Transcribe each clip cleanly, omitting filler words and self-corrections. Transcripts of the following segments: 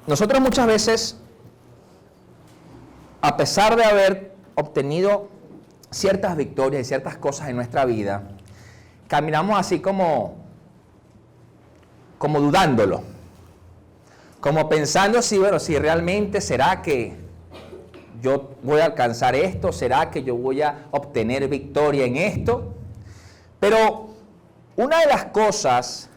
nosotros muchas veces, a pesar de haber obtenido ciertas victorias y ciertas cosas en nuestra vida, caminamos así como dudándolo, como pensando si realmente será que yo voy a alcanzar esto, será que yo voy a obtener victoria en esto. Pero una de las cosas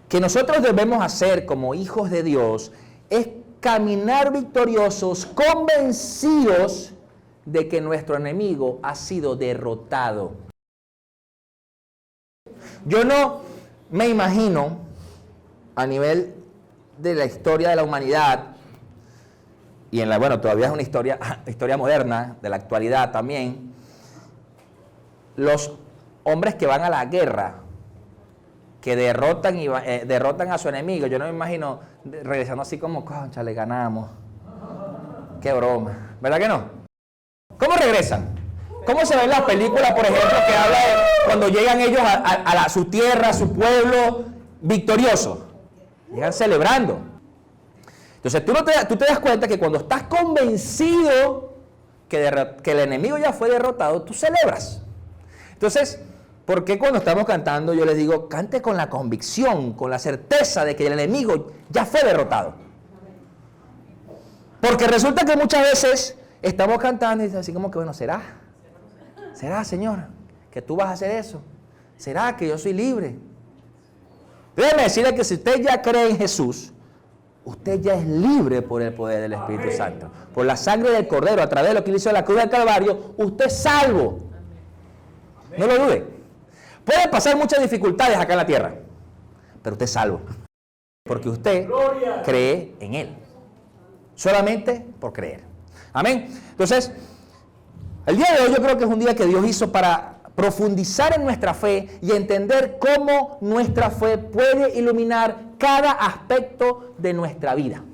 que nosotros debemos hacer como hijos de Dios es caminar victoriosos, convencidos de que nuestro enemigo ha sido derrotado. Yo no me imagino, a nivel de la historia de la humanidad, y todavía es una historia moderna, de la actualidad también, los hombres que van a la guerra, que derrotan a su enemigo. Yo no me imagino regresando así como, concha, le ganamos. Qué broma. ¿Verdad que no? ¿Cómo regresan? ¿Cómo se ve en las películas, por ejemplo, que habla de cuando llegan ellos a su tierra, a su pueblo, victoriosos? Llegan celebrando. Entonces tú te das cuenta que cuando estás convencido que el enemigo ya fue derrotado, tú celebras. Entonces, ¿por qué cuando estamos cantando yo les digo, cante con la convicción, con la certeza de que el enemigo ya fue derrotado? Porque resulta que muchas veces estamos cantando y así como que, ¿será, Señor, que tú vas a hacer eso? ¿Será que yo soy libre? Déjeme decirle que si usted ya cree en Jesús, usted ya es libre por el poder del Espíritu Santo. Por la sangre del Cordero, a través de lo que hizo en la cruz del Calvario, usted es salvo. No lo dude. Pueden pasar muchas dificultades acá en la tierra, pero usted es salvo. Porque usted cree en Él. Solamente por creer. Amén. Entonces, el día de hoy yo creo que es un día que Dios hizo para profundizar en nuestra fe y entender cómo nuestra fe puede iluminar cada aspecto de nuestra vida.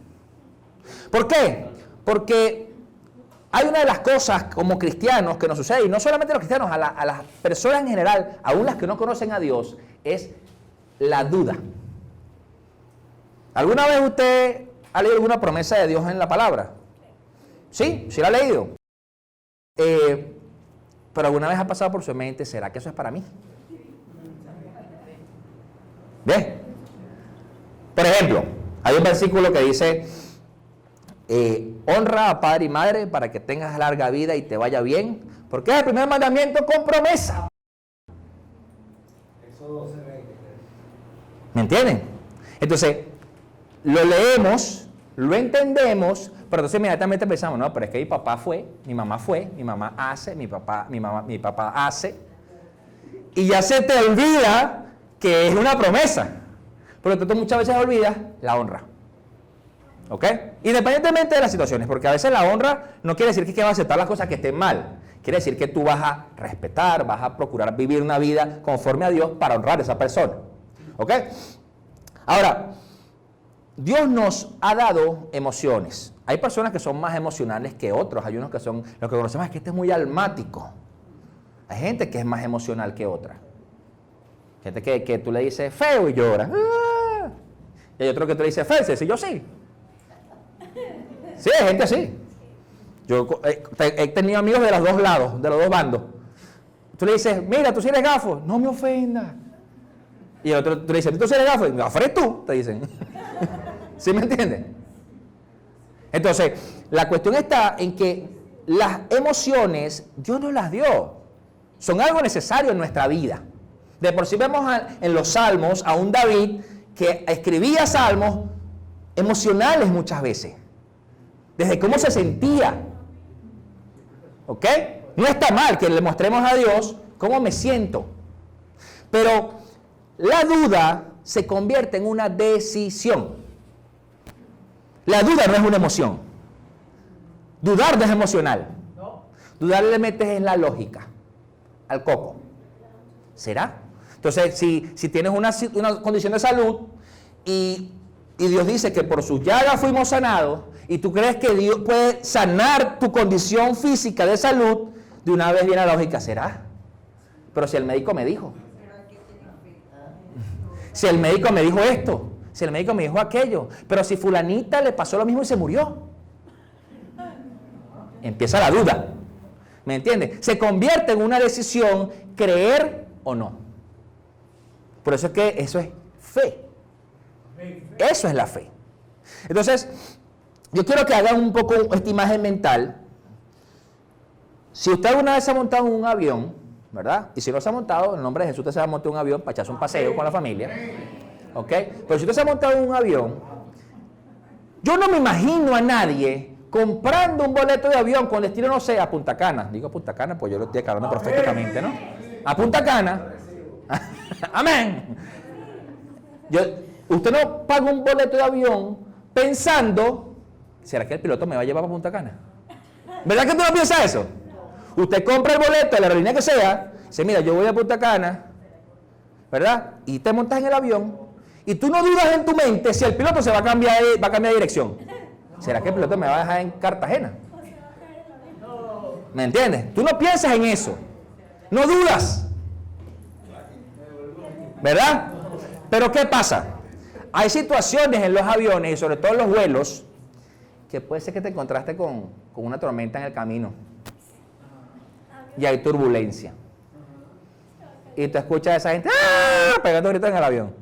¿Por qué? Porque hay una de las cosas como cristianos que nos sucede, y no solamente a los cristianos, a las personas en general, aún las que no conocen a Dios, es la duda. ¿Alguna vez usted ha leído alguna promesa de Dios en la palabra? ¿Sí? ¿Sí la ha leído? Pero alguna vez ha pasado por su mente, ¿será que eso es para mí? ¿Ves? Por ejemplo, hay un versículo que dice, honra a padre y madre para que tengas larga vida y te vaya bien, porque es el primer mandamiento con promesa. ¿Me entienden? Entonces, lo leemos, lo entendemos, pero entonces inmediatamente pensamos, no, pero es que mi papá fue, mi mamá hace, mi papá hace, y ya se te olvida que es una promesa. Por lo tanto, muchas veces olvidas la honra. ¿Ok? Independientemente de las situaciones, porque a veces la honra no quiere decir que vas a aceptar las cosas que estén mal. Quiere decir que tú vas a respetar, vas a procurar vivir una vida conforme a Dios para honrar a esa persona. ¿Ok? Ahora, Dios nos ha dado emociones. Hay personas que son más emocionales que otros. Hay unos que son, lo que conocemos es que este es muy almático. Hay gente que es más emocional que otra. Gente que tú le dices feo y llora. ¡Ah! Y hay otro que tú le dices feo y dice, yo sí. Sí, hay gente así. Yo he tenido amigos de los dos lados, de los dos bandos. Tú le dices, mira, tú sí eres gafo. No me ofenda. Y el otro tú le dices, tú sí eres gafo. Gafo eres tú, te dicen. ¿Sí me entiendes? Entonces, la cuestión está en que las emociones, Dios nos las dio. Son algo necesario en nuestra vida. De por sí vemos en los salmos a un David que escribía salmos emocionales muchas veces. Desde cómo se sentía. ¿Ok? No está mal que le mostremos a Dios cómo me siento. Pero la duda se convierte en una decisión. La duda no es una emoción. Dudar no es emocional. Dudar le metes en la lógica, al coco. ¿Será? Entonces, si tienes una condición de salud y Dios dice que por sus llagas fuimos sanados, y tú crees que Dios puede sanar tu condición física de salud, de una vez viene la lógica, ¿será? Pero si el médico me dijo. Si el médico me dijo esto. Si el médico me dijo aquello, pero si fulanita le pasó lo mismo y se murió. Empieza la duda. ¿Me entiendes? Se convierte en una decisión creer o no. Por eso es que eso es fe. Eso es la fe. Entonces, yo quiero que hagan un poco esta imagen mental. Si usted alguna vez se ha montado en un avión, ¿verdad? Y si no se ha montado, en nombre de Jesús usted se va a montar en un avión para echarse un paseo con la familia. ¿Ok? Pero si usted se ha montado en un avión, yo no me imagino a nadie comprando un boleto de avión con destino, no sé, a Punta Cana. Digo Punta Cana, pues yo lo estoy aclarando perfectamente, ¿no? A Punta Cana. Amén. Usted no paga un boleto de avión pensando, ¿será que el piloto me va a llevar para Punta Cana? ¿Verdad que tú no piensas eso? Usted compra el boleto de la aerolínea que sea, dice, mira, yo voy a Punta Cana, ¿verdad? Y te montas en el avión, y tú no dudas en tu mente si el piloto se va a cambiar de dirección. ¿Será que el piloto me va a dejar en Cartagena? ¿Me entiendes? Tú no piensas en eso. No dudas. ¿Verdad? Pero ¿qué pasa? Hay situaciones en los aviones y sobre todo en los vuelos que puede ser que te encontraste con una tormenta en el camino y hay turbulencia. Y tú escuchas a esa gente pegando gritos en el avión.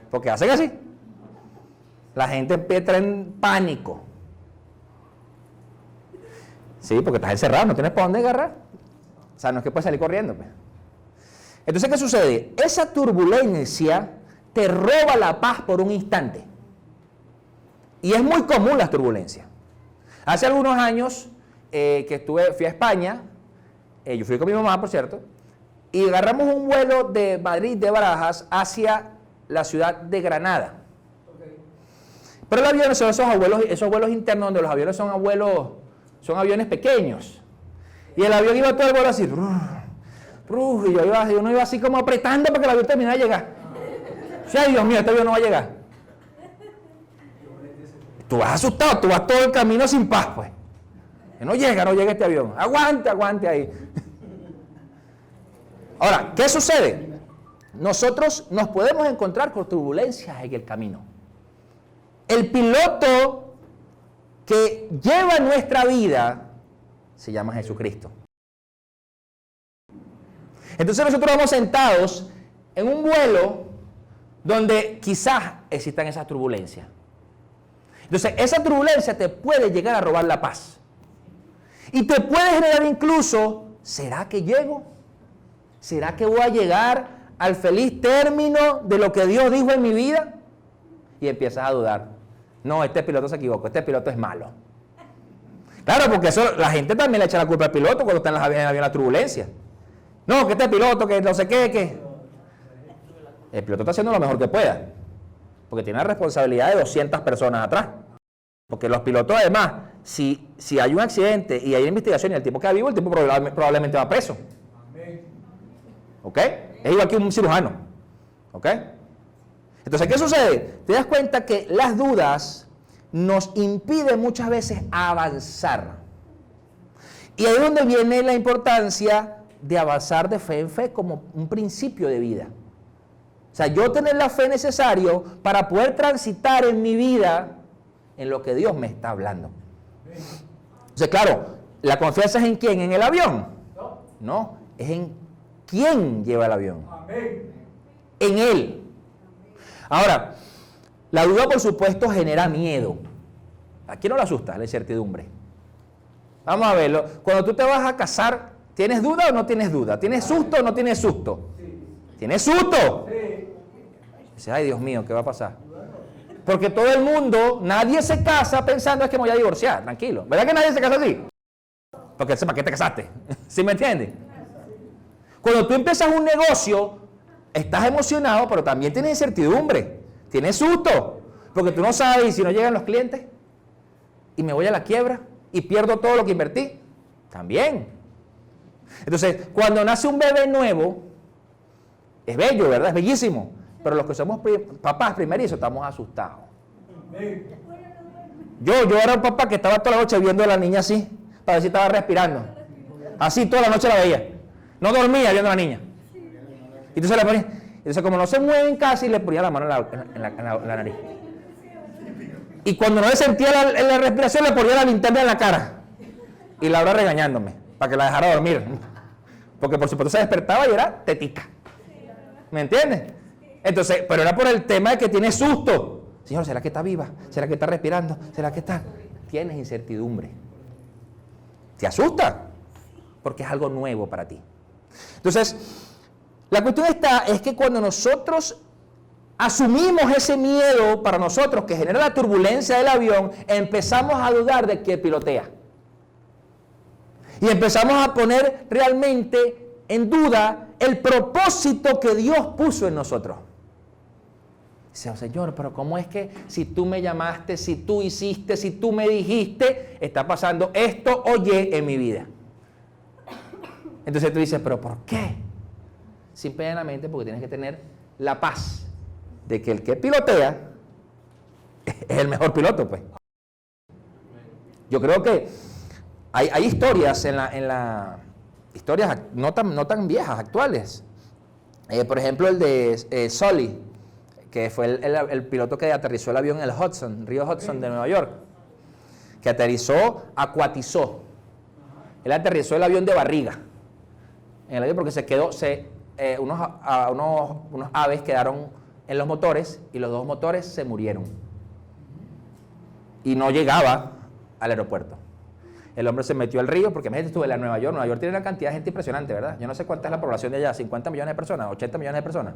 Porque hacen así. La gente entra en pánico. Sí, porque estás encerrado, no tienes para dónde agarrar. O sea, no es que puedes salir corriendo. Pues. Entonces, ¿qué sucede? Esa turbulencia te roba la paz por un instante. Y es muy común las turbulencias. Hace algunos años fui a España, yo fui con mi mamá, por cierto, y agarramos un vuelo de Madrid, de Barajas, hacia la ciudad de Granada. Pero el avión son esos vuelos internos donde los aviones son aviones pequeños. Y el avión iba todo el vuelo así. Y uno iba así como apretando para que el avión terminara de llegar. Sí, ay, Dios mío, este avión no va a llegar. Tú vas asustado, tú vas todo el camino sin paz, pues. Que no llega este avión. Aguante ahí. Ahora, ¿qué sucede? Nosotros nos podemos encontrar con turbulencias en el camino. El piloto que lleva nuestra vida se llama Jesucristo. Entonces nosotros vamos sentados en un vuelo donde quizás existan esas turbulencias. Entonces esa turbulencia te puede llegar a robar la paz. Y te puede generar incluso, ¿será que llego? ¿Será que voy a llegar al feliz término de lo que Dios dijo en mi vida? Y empiezas a dudar. No, este piloto se equivocó, este piloto es malo. Claro, porque eso la gente también le echa la culpa al piloto cuando está en la turbulencia. No, que este piloto, que no sé qué, que... El piloto está haciendo lo mejor que pueda. Porque tiene la responsabilidad de 200 personas atrás. Porque los pilotos, además, si hay un accidente y hay investigación y el tipo queda vivo, el tipo probablemente va preso. ¿Ok? Es igual que un cirujano. ¿Ok? Entonces, ¿qué sucede? Te das cuenta que las dudas nos impiden muchas veces avanzar. Y ahí es donde viene la importancia de avanzar de fe en fe como un principio de vida. O sea, yo tener la fe necesaria para poder transitar en mi vida en lo que Dios me está hablando. Entonces, claro, ¿la confianza es en quién? ¿En el avión? No, es en quién lleva el avión. En Él. Ahora, la duda, por supuesto, genera miedo. ¿A quién no le asusta la incertidumbre? Vamos a verlo. Cuando tú te vas a casar, ¿tienes duda o no tienes duda? ¿Tienes susto o no tienes susto? ¿Tienes susto? Dice, ay, Dios mío, ¿qué va a pasar? Porque todo el mundo, nadie se casa pensando es que me voy a divorciar, tranquilo. ¿Verdad que nadie se casa así? Porque sepa que te casaste. ¿Sí me entiendes? Cuando tú empiezas un negocio, estás emocionado, pero también tienes incertidumbre. Tienes susto. Porque tú no sabes, ¿y si no llegan los clientes? ¿Y me voy a la quiebra? ¿Y pierdo todo lo que invertí? También. Entonces, cuando nace un bebé nuevo, es bello, ¿verdad? Es bellísimo. Pero los que somos papás primerizos estamos asustados. Yo era un papá que estaba toda la noche viendo a la niña así, para ver si estaba respirando. Así toda la noche la veía. No dormía viendo a la niña. Y entonces le ponía, Entonces, como no se mueven casi, le ponía la mano en la nariz. Y cuando no le sentía la respiración, le ponía la linterna en la cara. Y Laura regañándome, para que la dejara dormir. Porque por supuesto se despertaba y era tetica. ¿Me entiendes? Entonces, pero era por el tema de que tiene susto. Señor, ¿será que está viva? ¿Será que está respirando? ¿Será que está? Tienes incertidumbre. Te asusta, porque es algo nuevo para ti. Entonces, la cuestión es que cuando nosotros asumimos ese miedo para nosotros que genera la turbulencia del avión, empezamos a dudar de que pilotea. Y empezamos a poner realmente en duda el propósito que Dios puso en nosotros. Dice, oh, Señor, pero ¿cómo es que si tú me llamaste, si tú hiciste, si tú me dijiste, está pasando esto o Y en mi vida? Entonces tú dices, ¿pero por qué? Simplemente porque tienes que tener la paz de que el que pilotea es el mejor piloto, pues. Yo creo que hay historias historias no tan viejas, actuales. Por ejemplo, el de Sully, que fue el piloto que aterrizó el avión en el Hudson, río Hudson de Nueva York, que acuatizó. Él aterrizó el avión de barriga, en el avión porque se quedó, unos aves quedaron en los motores y los dos motores se murieron. Y no llegaba al aeropuerto. El hombre se metió al río, porque imagínate, estuve en Nueva York. Nueva York tiene una cantidad de gente impresionante, ¿verdad? Yo no sé cuánta es la población de allá, 50 millones de personas, 80 millones de personas.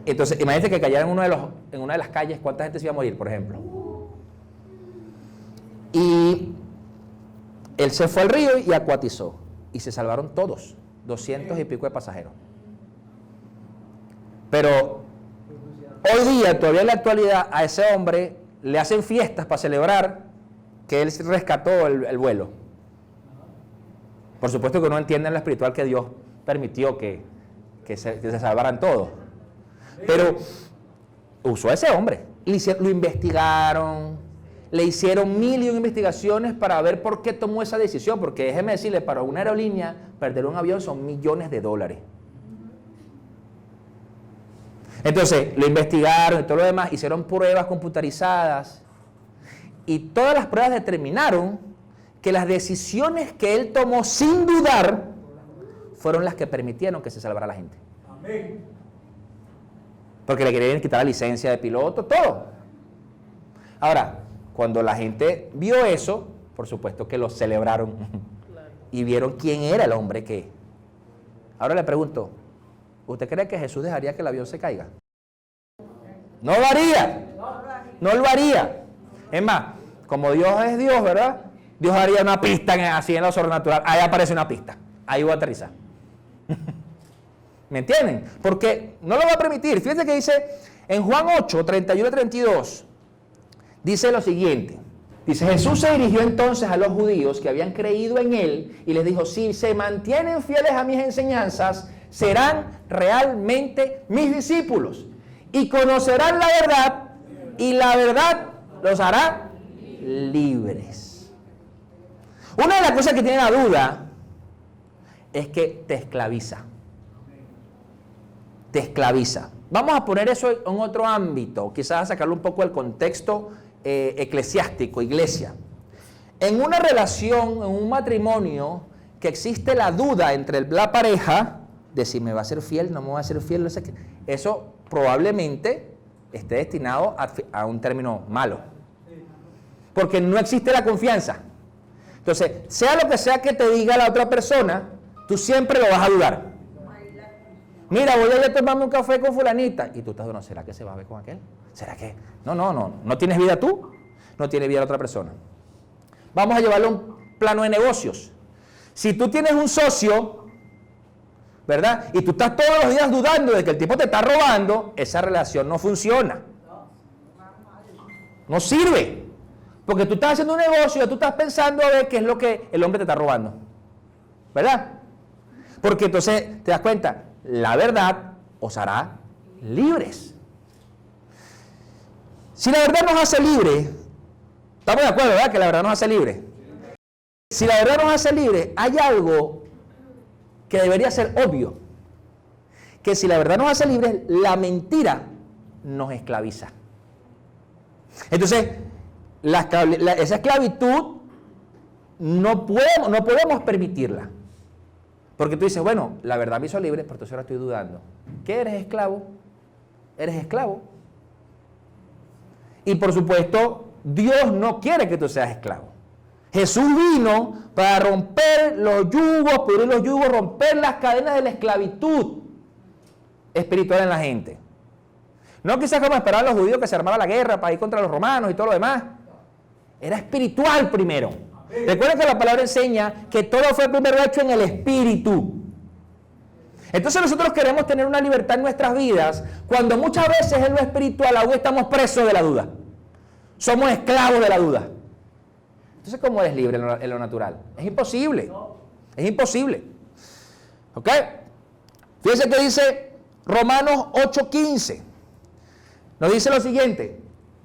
Entonces, imagínate que cayera en una de las calles, ¿cuánta gente se iba a morir, por ejemplo? Y él se fue al río y acuatizó. Y se salvaron todos, 200 y pico de pasajeros. Pero hoy día, todavía en la actualidad, a ese hombre le hacen fiestas para celebrar que él rescató el vuelo. Por supuesto que uno entiende en lo espiritual que Dios permitió que se salvaran todos. Pero usó a ese hombre. Lo investigaron, le hicieron 1000 investigaciones para ver por qué tomó esa decisión. Porque déjeme decirle, para una aerolínea, perder un avión son millones de dólares. Entonces, lo investigaron y todo lo demás, hicieron pruebas computarizadas. Y todas las pruebas determinaron que las decisiones que él tomó sin dudar fueron las que permitieron que se salvara la gente. Amén. Porque le querían quitar la licencia de piloto, todo. Ahora, cuando la gente vio eso, por supuesto que lo celebraron y vieron quién era el hombre que... Ahora le pregunto, ¿usted cree que Jesús dejaría que el avión se caiga? No lo haría. No lo haría. Es más, como Dios es Dios, ¿verdad? Dios haría una pista así en lo sobrenatural. Ahí aparece una pista. Ahí voy a aterrizar. ¿Me entienden? Porque no lo va a permitir. Fíjense que dice en Juan 8, 31 y 32, dice lo siguiente. Dice, Jesús se dirigió entonces a los judíos que habían creído en él y les dijo, si se mantienen fieles a mis enseñanzas, serán realmente mis discípulos y conocerán la verdad y la verdad los hará libres. Una de las cosas que tiene la duda es que te esclaviza. Te esclaviza. Vamos a poner eso en otro ámbito, quizás a sacarlo un poco del contexto eclesiástico, iglesia. En una relación, en un matrimonio, que existe la duda entre la pareja de si me va a ser fiel, no me va a ser fiel, no sé qué, eso probablemente esté destinado a un término malo. Porque no existe la confianza. Entonces, sea lo que sea que te diga la otra persona, tú siempre lo vas a dudar. Mira, voy a ir a tomarme un café con fulanita. Y tú estás dudando, ¿será que se va a ver con aquel? ¿Será que? No tienes vida tú, no tiene vida la otra persona. Vamos a llevarlo a un plano de negocios. Si tú tienes un socio, ¿verdad? Y tú estás todos los días dudando de que el tipo te está robando, esa relación no funciona. No sirve. Porque tú estás haciendo un negocio y tú estás pensando a ver qué es lo que el hombre te está robando. ¿Verdad? Porque entonces te das cuenta, la verdad os hará libres. Si la verdad nos hace libres, estamos de acuerdo, ¿verdad? Que la verdad nos hace libres. Si la verdad nos hace libres, hay algo que debería ser obvio. que si la verdad nos hace libres, la mentira nos esclaviza. Entonces, esa esclavitud no podemos permitirla. Porque tú dices, bueno, la verdad me hizo libre, pero entonces ahora estoy dudando. ¿Qué eres esclavo? Eres esclavo. Y por supuesto, Dios no quiere que tú seas esclavo. Jesús vino para romper los yugos, pudrir los yugos, romper las cadenas de la esclavitud espiritual en la gente. No quizás como esperaban los judíos que se armara la guerra para ir contra los romanos y todo lo demás. Era espiritual primero. Recuerden que la palabra enseña que todo fue primero hecho en el espíritu. Entonces nosotros queremos tener una libertad en nuestras vidas cuando muchas veces en lo espiritual aún estamos presos de la duda. Somos esclavos de la duda. Entonces, ¿cómo eres libre en lo natural? Es imposible. Es imposible. ¿Ok? Fíjense que dice Romanos 8:15. Nos dice lo siguiente.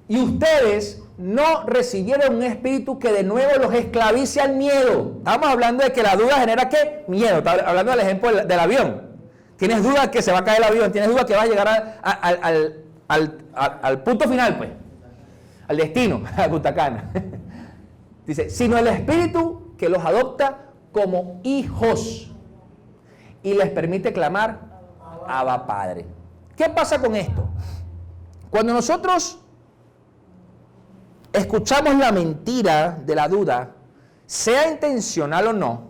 Y ustedes no recibieron un espíritu que de nuevo los esclavice al miedo. Estamos hablando de que la duda genera ¿qué? Miedo. Estamos hablando del ejemplo del avión. Tienes duda que se va a caer el avión. Tienes duda que vas a llegar al punto final, pues. Al destino, a Punta Cana. Dice, sino el espíritu que los adopta como hijos y les permite clamar, Abba Padre. ¿Qué pasa con esto? Cuando nosotros escuchamos la mentira de la duda, sea intencional o no,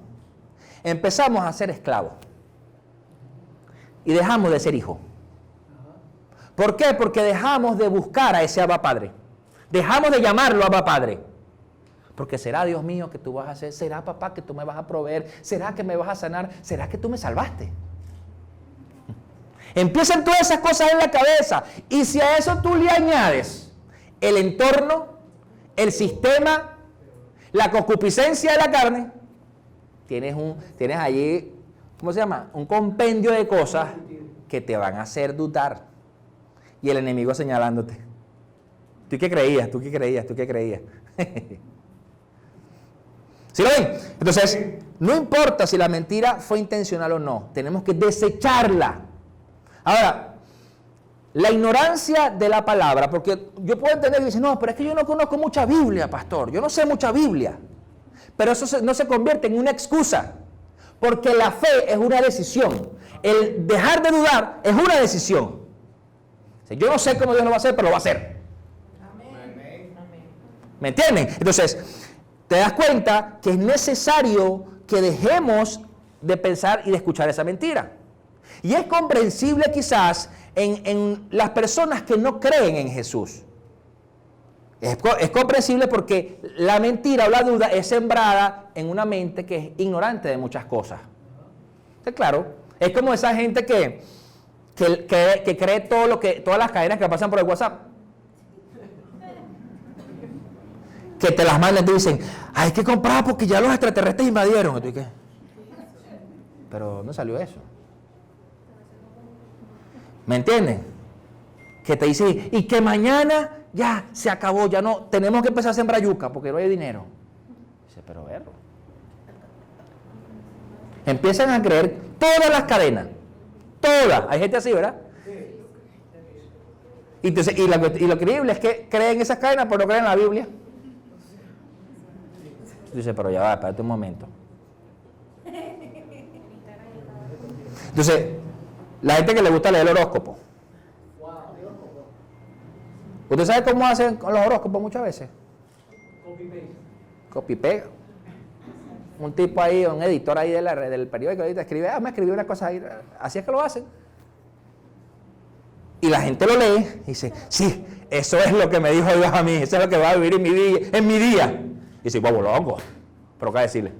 empezamos a ser esclavos y dejamos de ser hijos. ¿Por qué? Porque dejamos de buscar a ese Abba Padre. Dejamos de llamarlo Abba Padre. Porque será Dios mío que tú vas a hacer, será papá que tú me vas a proveer, será que me vas a sanar, será que tú me salvaste. Empiezan todas esas cosas en la cabeza y si a eso tú le añades el entorno, el sistema, la concupiscencia de la carne, tienes allí, ¿cómo se llama? Un compendio de cosas que te van a hacer dudar y el enemigo señalándote. ¿Tú qué creías? ¿Tú qué creías? ¿Tú qué creías? ¿Sí lo ven? Entonces, no importa si la mentira fue intencional o no, tenemos que desecharla. Ahora, la ignorancia de la palabra, porque yo puedo entender que dicen, no, pero es que yo no conozco mucha Biblia, pastor, yo no sé mucha Biblia. Pero eso no se convierte en una excusa, porque la fe es una decisión. El dejar de dudar es una decisión. Yo no sé cómo Dios lo va a hacer, pero lo va a hacer. ¿Me entienden? Entonces, te das cuenta que es necesario que dejemos de pensar y de escuchar esa mentira. Y es comprensible quizás en las personas que no creen en Jesús. Es comprensible porque la mentira o la duda es sembrada en una mente que es ignorante de muchas cosas. Entonces, claro, es como esa gente que cree todas las cadenas que pasan por el WhatsApp. Que te las mandan y te dicen, hay que comprar porque ya los extraterrestres invadieron. ¿Y tú qué? Pero ¿dónde salió eso? ¿Me entienden? Que te dicen, y que mañana ya se acabó, ya no, tenemos que empezar a sembrar yuca porque no hay dinero. Dice, pero verlo. Empiezan a creer todas las cadenas. Todas. Hay gente así, ¿verdad? Entonces, y lo increíble es que creen esas cadenas, pero no creen en la Biblia. Dice, pero ya va, espérate un momento. Entonces, la gente que le gusta leer el horóscopo. ¿Usted sabe cómo hacen con los horóscopos muchas veces? Copy-pega. Un tipo ahí, un editor ahí del periódico, ahorita escribe, me escribió una cosa ahí. Así es que lo hacen. Y la gente lo lee y dice, sí, eso es lo que me dijo Dios a mí, eso es lo que va a vivir en mi día. Y dice, bobo loco, pero ¿qué decirle?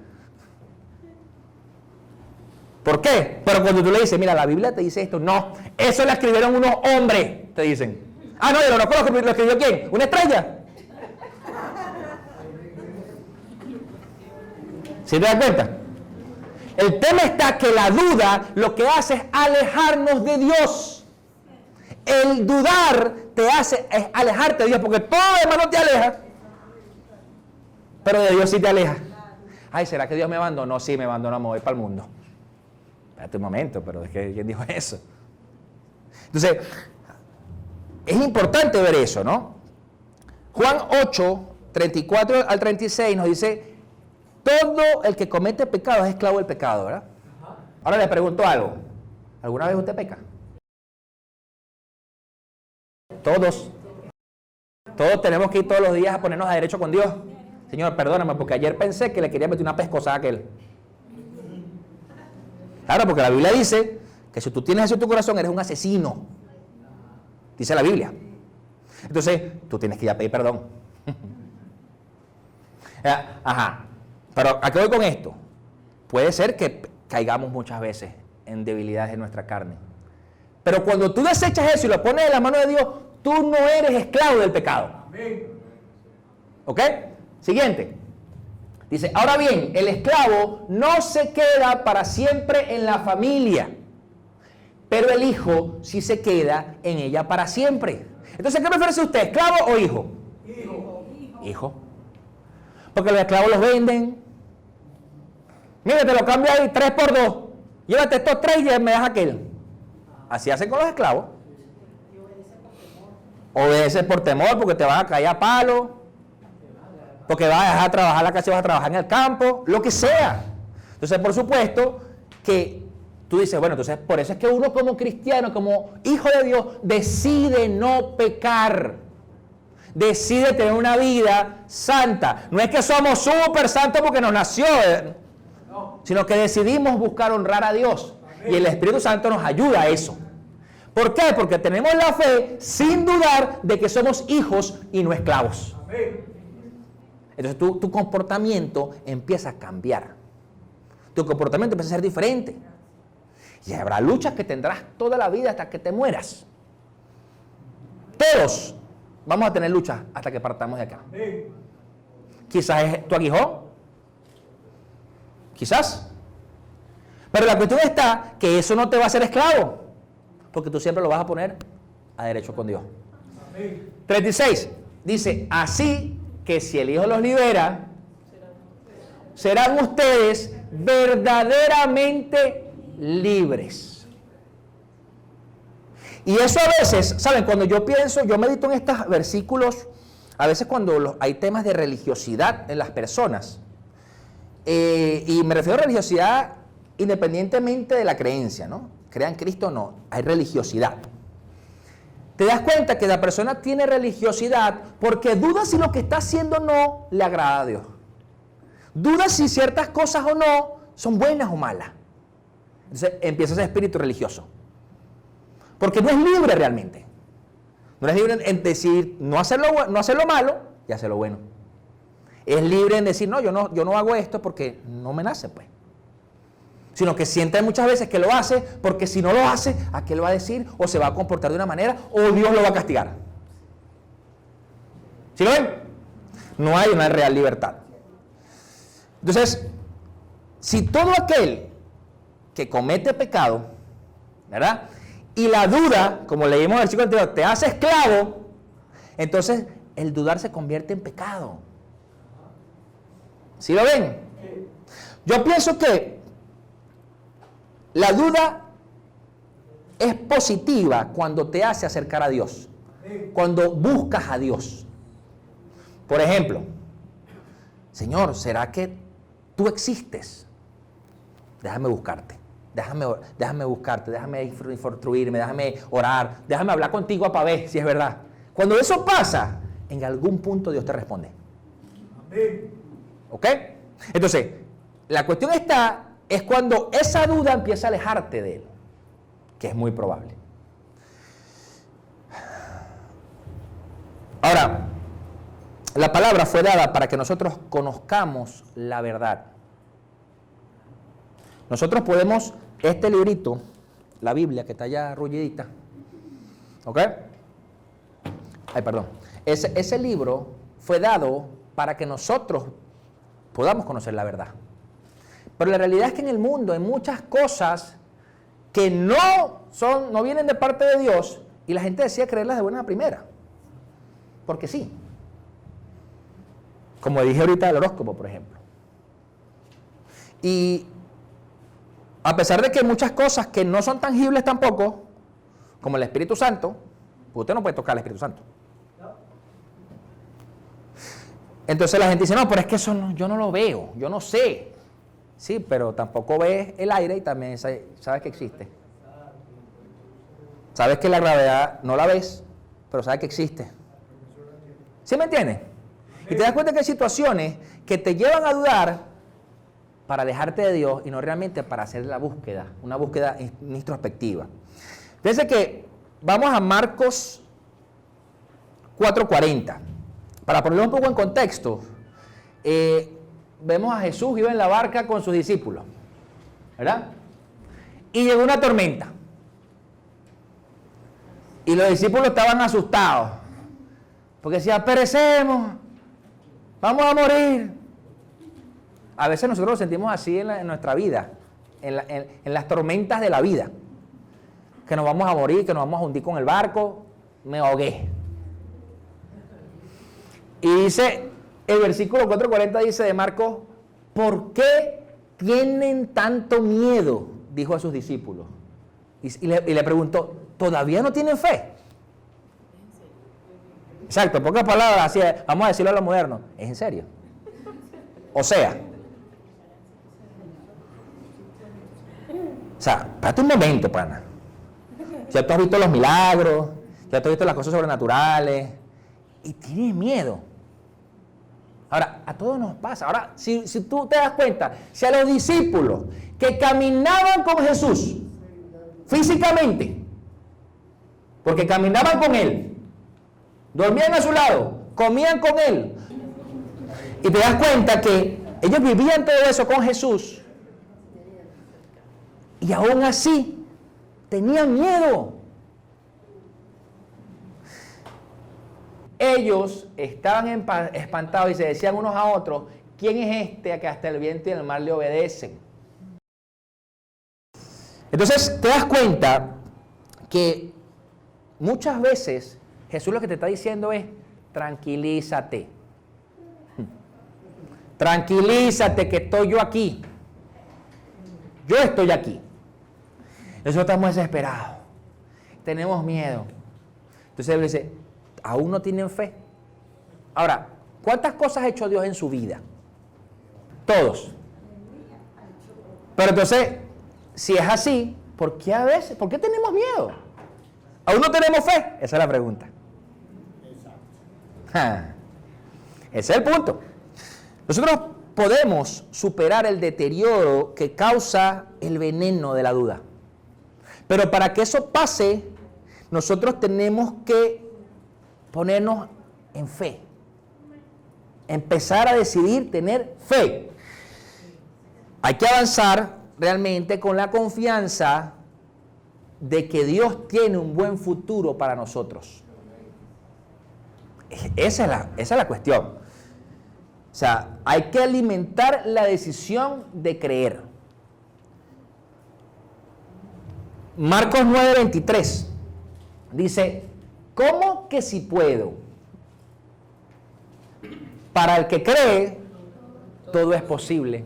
¿Por qué? Pero cuando tú le dices, mira, la Biblia te dice esto, no, eso lo escribieron unos hombres, te dicen. Ah, no, yo no conozco, ¿lo escribió quién? ¿Una estrella? ¿Sí te das cuenta? El tema está que la duda lo que hace es alejarnos de Dios. El dudar te hace es alejarte de Dios, porque todo lo demás no te aleja. Pero de Dios sí te aleja. Ay, ¿será que Dios me abandonó? Sí, me abandonó, me voy para el mundo. Espérate un momento, pero es que ¿quién dijo eso? Entonces, es importante ver eso, ¿no? Juan 8, 34 al 36 nos dice, todo el que comete pecado es esclavo del pecado, ¿verdad? Ahora le pregunto algo. ¿Alguna vez usted peca? Todos. Todos tenemos que ir todos los días a ponernos a derecho con Dios. Señor, perdóname, porque ayer pensé que le quería meter una pescosa a aquel. Claro, porque la Biblia dice que si tú tienes eso en tu corazón, eres un asesino. Dice la Biblia. Entonces, tú tienes que ir a pedir perdón. Ajá. Pero, ¿a qué voy con esto? Puede ser que caigamos muchas veces en debilidades de nuestra carne. Pero cuando tú desechas eso y lo pones en la mano de Dios, tú no eres esclavo del pecado. ¿Ok? Siguiente. Dice, ahora bien, el esclavo no se queda para siempre en la familia, pero el hijo sí se queda en ella para siempre. Entonces, ¿qué prefiere usted, esclavo o hijo? Hijo. Porque los esclavos los venden. Mire, te lo cambio ahí 3 por 2. Llévate estos 3 y me das aquel. Así hacen con los esclavos. Obedece por temor, porque te van a caer a palo, porque vas a dejar trabajar la casa y vas a trabajar en el campo, lo que sea. Entonces, por supuesto que tú dices, bueno, entonces por eso es que uno como cristiano, como hijo de Dios, decide no pecar. Decide tener una vida santa. No es que somos súper santos porque nos nació, sino que decidimos buscar honrar a Dios. Y el Espíritu Santo nos ayuda a eso. ¿Por qué? Porque tenemos la fe sin dudar de que somos hijos y no esclavos. Entonces tu comportamiento empieza a cambiar. Tu comportamiento empieza a ser diferente. Y habrá luchas que tendrás toda la vida hasta que te mueras. Todos vamos a tener luchas hasta que partamos de acá. Quizás es tu aguijón. Quizás. Pero la cuestión está que eso no te va a hacer esclavo. Porque tú siempre lo vas a poner a derecho con Dios. 36. Dice, así que si el Hijo los libera, serán ustedes verdaderamente libres. Y eso a veces, ¿saben? Cuando yo pienso, yo medito en estos versículos, a veces cuando hay temas de religiosidad en las personas, y me refiero a religiosidad independientemente de la creencia, ¿no? Crean Cristo o no, hay religiosidad. Te das cuenta que la persona tiene religiosidad porque duda si lo que está haciendo no le agrada a Dios. Duda si ciertas cosas o no son buenas o malas. Entonces empieza ese espíritu religioso. Porque no es libre realmente. No es libre en decir no hacer lo malo y hacer lo bueno. Es libre en decir no, yo no hago esto porque no me nace, pues. Sino que siente muchas veces que lo hace porque si no lo hace, ¿a qué lo va a decir? O se va a comportar de una manera o Dios lo va a castigar. ¿Sí lo ven? No hay una real libertad. Entonces, si todo aquel que comete pecado, ¿verdad? Y la duda, como leímos en el versículo anterior, te hace esclavo, entonces el dudar se convierte en pecado. ¿Sí lo ven? Yo pienso que la duda es positiva cuando te hace acercar a Dios, cuando buscas a Dios. Por ejemplo, Señor, ¿será que tú existes? Déjame buscarte, déjame buscarte, déjame instruirme, déjame orar, déjame hablar contigo para ver si es verdad. Cuando eso pasa, en algún punto Dios te responde. ¿Ok? Entonces, la cuestión es cuando esa duda empieza a alejarte de Él, que es muy probable. Ahora, la palabra fue dada para que nosotros conozcamos la verdad. Nosotros podemos, este librito, la Biblia que está allá arrullidita, ¿ok? Ay, perdón. Ese libro fue dado para que nosotros podamos conocer la verdad. Pero la realidad es que en el mundo hay muchas cosas que no vienen de parte de Dios y la gente decide creerlas de buena primera. Porque sí. Como dije ahorita del horóscopo, por ejemplo. Y a pesar de que hay muchas cosas que no son tangibles tampoco, como el Espíritu Santo, usted no puede tocar al Espíritu Santo. Entonces la gente dice, no, pero es que eso no, yo no lo veo, yo no sé. Sí, pero tampoco ves el aire y también sabes que existe. Sabes que la gravedad no la ves, pero sabes que existe. ¿Sí me entiendes? Y te das cuenta que hay situaciones que te llevan a dudar para alejarte de Dios y no realmente para hacer la búsqueda, una búsqueda introspectiva. Fíjense que vamos a Marcos 4:40. Para ponerlo un poco en contexto, vemos a Jesús, iba en la barca con sus discípulos, ¿verdad? Y llegó una tormenta. Y los discípulos estaban asustados, porque decían, perecemos, vamos a morir. A veces nosotros lo sentimos así en nuestra vida, en las tormentas de la vida, que nos vamos a morir, que nos vamos a hundir con el barco, me ahogué. Y dice, el versículo 4:40 dice de Marcos, ¿por qué tienen tanto miedo? Dijo a sus discípulos. Y le preguntó, ¿todavía no tienen fe? Exacto, en pocas palabras, así es, vamos a decirlo a lo moderno, ¿es en serio? O sea, espérate un momento, pana. Ya tú has visto los milagros, ya tú has visto las cosas sobrenaturales, y tienes miedo. Ahora, a todos nos pasa. Ahora, si tú te das cuenta, si a los discípulos que caminaban con Jesús físicamente, porque caminaban con Él, dormían a su lado, comían con Él, y te das cuenta que ellos vivían todo eso con Jesús, y aún así tenían miedo. Ellos estaban espantados y se decían unos a otros, ¿quién es este a que hasta el viento y el mar le obedecen? Entonces te das cuenta que muchas veces Jesús lo que te está diciendo es, tranquilízate. Tranquilízate que estoy yo aquí. Yo estoy aquí. Nosotros estamos desesperados. Tenemos miedo. Entonces él dice, ¿aún no tienen fe? Ahora, ¿cuántas cosas ha hecho Dios en su vida? Todos. Pero entonces, si es así, ¿por qué a veces? ¿Por qué tenemos miedo? ¿Aún no tenemos fe? Esa es la pregunta. Ese es el punto. Nosotros podemos superar el deterioro que causa el veneno de la duda. Pero para que eso pase, nosotros tenemos que ponernos en fe. Empezar a decidir tener fe. Hay que avanzar realmente con la confianza de que Dios tiene un buen futuro para nosotros. Esa es la cuestión. O sea, hay que alimentar la decisión de creer. Marcos 9:23 dice, ¿cómo que si puedo? Para el que cree, todo es posible.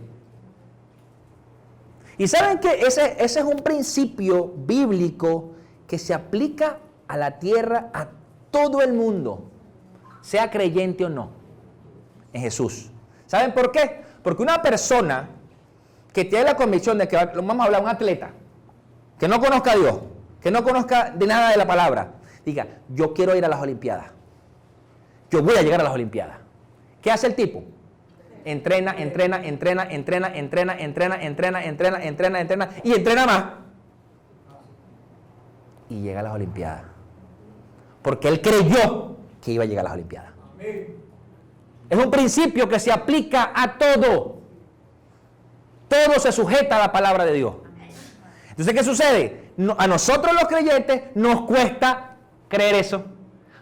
Y saben que ese es un principio bíblico que se aplica a la tierra, a todo el mundo, sea creyente o no, en Jesús. ¿Saben por qué? Porque una persona que tiene la convicción de que, vamos a hablar, un atleta, que no conozca a Dios, que no conozca de nada de la palabra, diga, yo quiero ir a las Olimpiadas, yo voy a llegar a las Olimpiadas. ¿Qué hace el tipo? Entrena y entrena más. Y llega a las Olimpiadas. Porque él creyó que iba a llegar a las Olimpiadas. Es un principio que se aplica a todo. Todo se sujeta a la palabra de Dios. Entonces, ¿qué sucede? A nosotros los creyentes nos cuesta creer eso.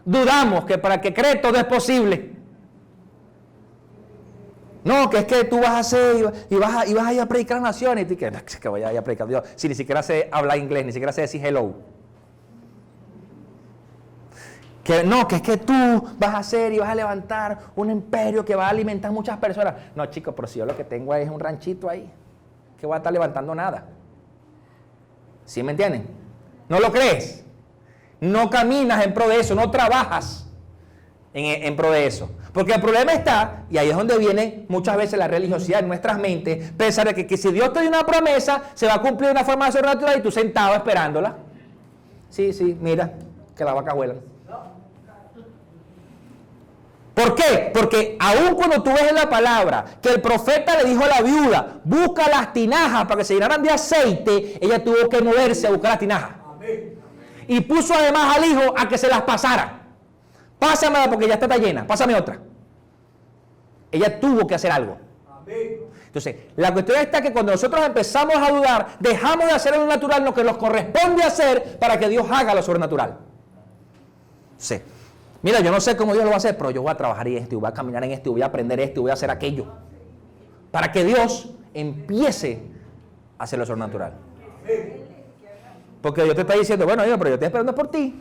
Dudamos que para que cree todo es posible. No, que es que tú vas a hacer y vas a ir a predicar a naciones. Y que vaya a ir a predicar a Dios. Si ni siquiera sé hablar inglés, ni siquiera sé decir hello. Que no, que es que tú vas a hacer y vas a levantar un imperio que va a alimentar muchas personas. No, chicos, pero si yo lo que tengo es un ranchito ahí, que voy a estar levantando nada. ¿Sí me entienden? ¿No lo crees? No caminas en pro de eso, no trabajas en pro de eso. Porque el problema está, y ahí es donde viene muchas veces la religiosidad en nuestras mentes, pensar que si Dios te dio una promesa, se va a cumplir de una forma sobrenatural y tú sentado esperándola. Sí, mira, que la vaca vuelan. ¿Por qué? Porque aun cuando tú ves en la palabra que el profeta le dijo a la viuda, busca las tinajas para que se llenaran de aceite, ella tuvo que moverse a buscar las tinajas. Y puso además al hijo a que se las pasara. Pásamela porque ya está llena, pásame otra. Ella tuvo que hacer algo. Entonces, la cuestión está que cuando nosotros empezamos a dudar, dejamos de hacer lo natural lo que nos corresponde hacer para que Dios haga lo sobrenatural. Sí. Mira, yo no sé cómo Dios lo va a hacer, pero yo voy a trabajar en esto, y voy a caminar en esto, y voy a aprender esto, y voy a hacer aquello. Para que Dios empiece a hacer lo sobrenatural. Porque Dios te está diciendo, bueno, pero yo estoy esperando por ti.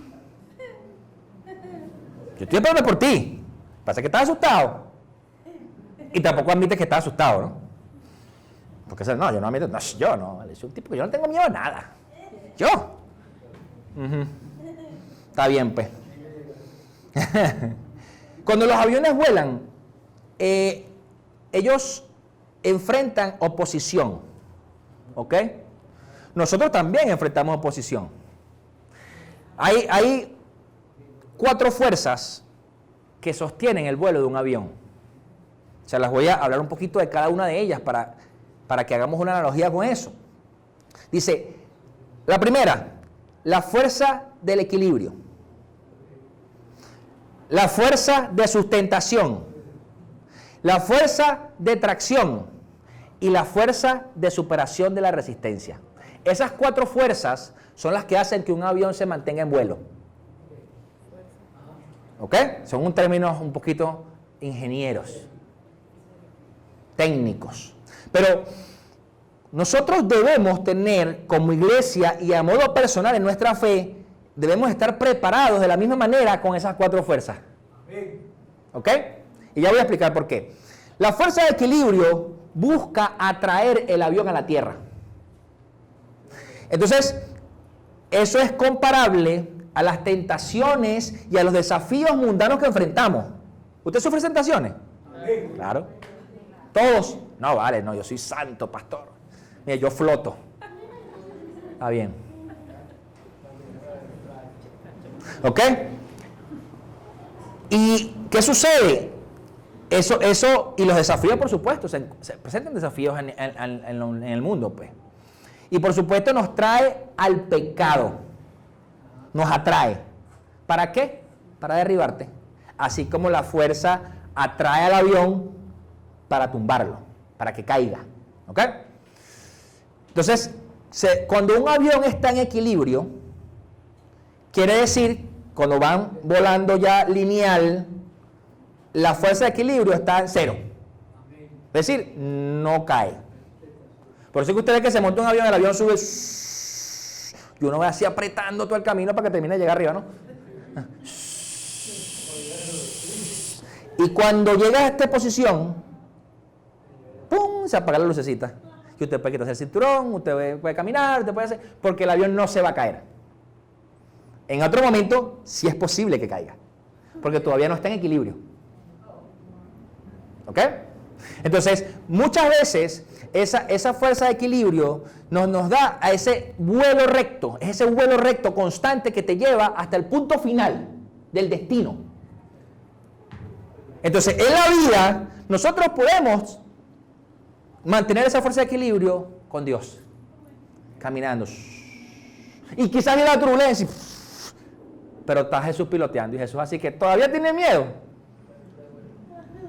Yo estoy esperando por ti. Pasa que estás asustado. Y tampoco admites que estás asustado, ¿no? Porque no, yo no admito, no, yo no. Es un tipo que yo no tengo miedo a nada. Yo. Está bien, pues. Cuando los aviones vuelan, ellos enfrentan oposición. ¿Ok? Nosotros también enfrentamos oposición. Hay 4 fuerzas que sostienen el vuelo de un avión. O sea, las voy a hablar un poquito de cada una de ellas para que hagamos una analogía con eso. Dice, la primera, la fuerza del equilibrio. La fuerza de sustentación. La fuerza de tracción. Y la fuerza de superación de la resistencia. Esas 4 fuerzas son las que hacen que un avión se mantenga en vuelo. ¿Ok? Son un término un poquito ingenieros, técnicos. Pero nosotros debemos tener como iglesia y a modo personal en nuestra fe, debemos estar preparados de la misma manera con esas 4 fuerzas. ¿Ok? Y ya voy a explicar por qué. La fuerza de equilibrio busca atraer el avión a la tierra. Entonces, eso es comparable a las tentaciones y a los desafíos mundanos que enfrentamos. ¿Usted sufre tentaciones? Claro. Todos. No, vale, no, yo soy santo, pastor. Mira, yo floto. Está bien. ¿Ok? ¿Y qué sucede? Eso, y los desafíos, por supuesto, se presentan desafíos en el mundo, pues. Y por supuesto nos trae al pecado. Nos atrae. ¿Para qué? Para derribarte. Así como la fuerza atrae al avión para tumbarlo, para que caiga. ¿Ok? Entonces, cuando un avión está en equilibrio, quiere decir, cuando van volando ya lineal, la fuerza de equilibrio está en 0. Es decir, no cae. Por eso es que usted ve que se monta un avión, el avión sube y uno va así apretando todo el camino para que termine de llegar arriba, ¿no? Y cuando llega a esta posición, ¡pum!, se apaga la lucecita. Y usted puede quitarse el cinturón, usted puede caminar, usted puede hacer, porque el avión no se va a caer. En otro momento, sí es posible que caiga, porque todavía no está en equilibrio. ¿Ok? Entonces, muchas veces esa fuerza de equilibrio nos da a ese vuelo recto, es ese vuelo recto constante que te lleva hasta el punto final del destino. Entonces, en la vida, nosotros podemos mantener esa fuerza de equilibrio con Dios, caminando. Y quizás viene la turbulencia, pero está Jesús piloteando, y Jesús así que todavía tiene miedo.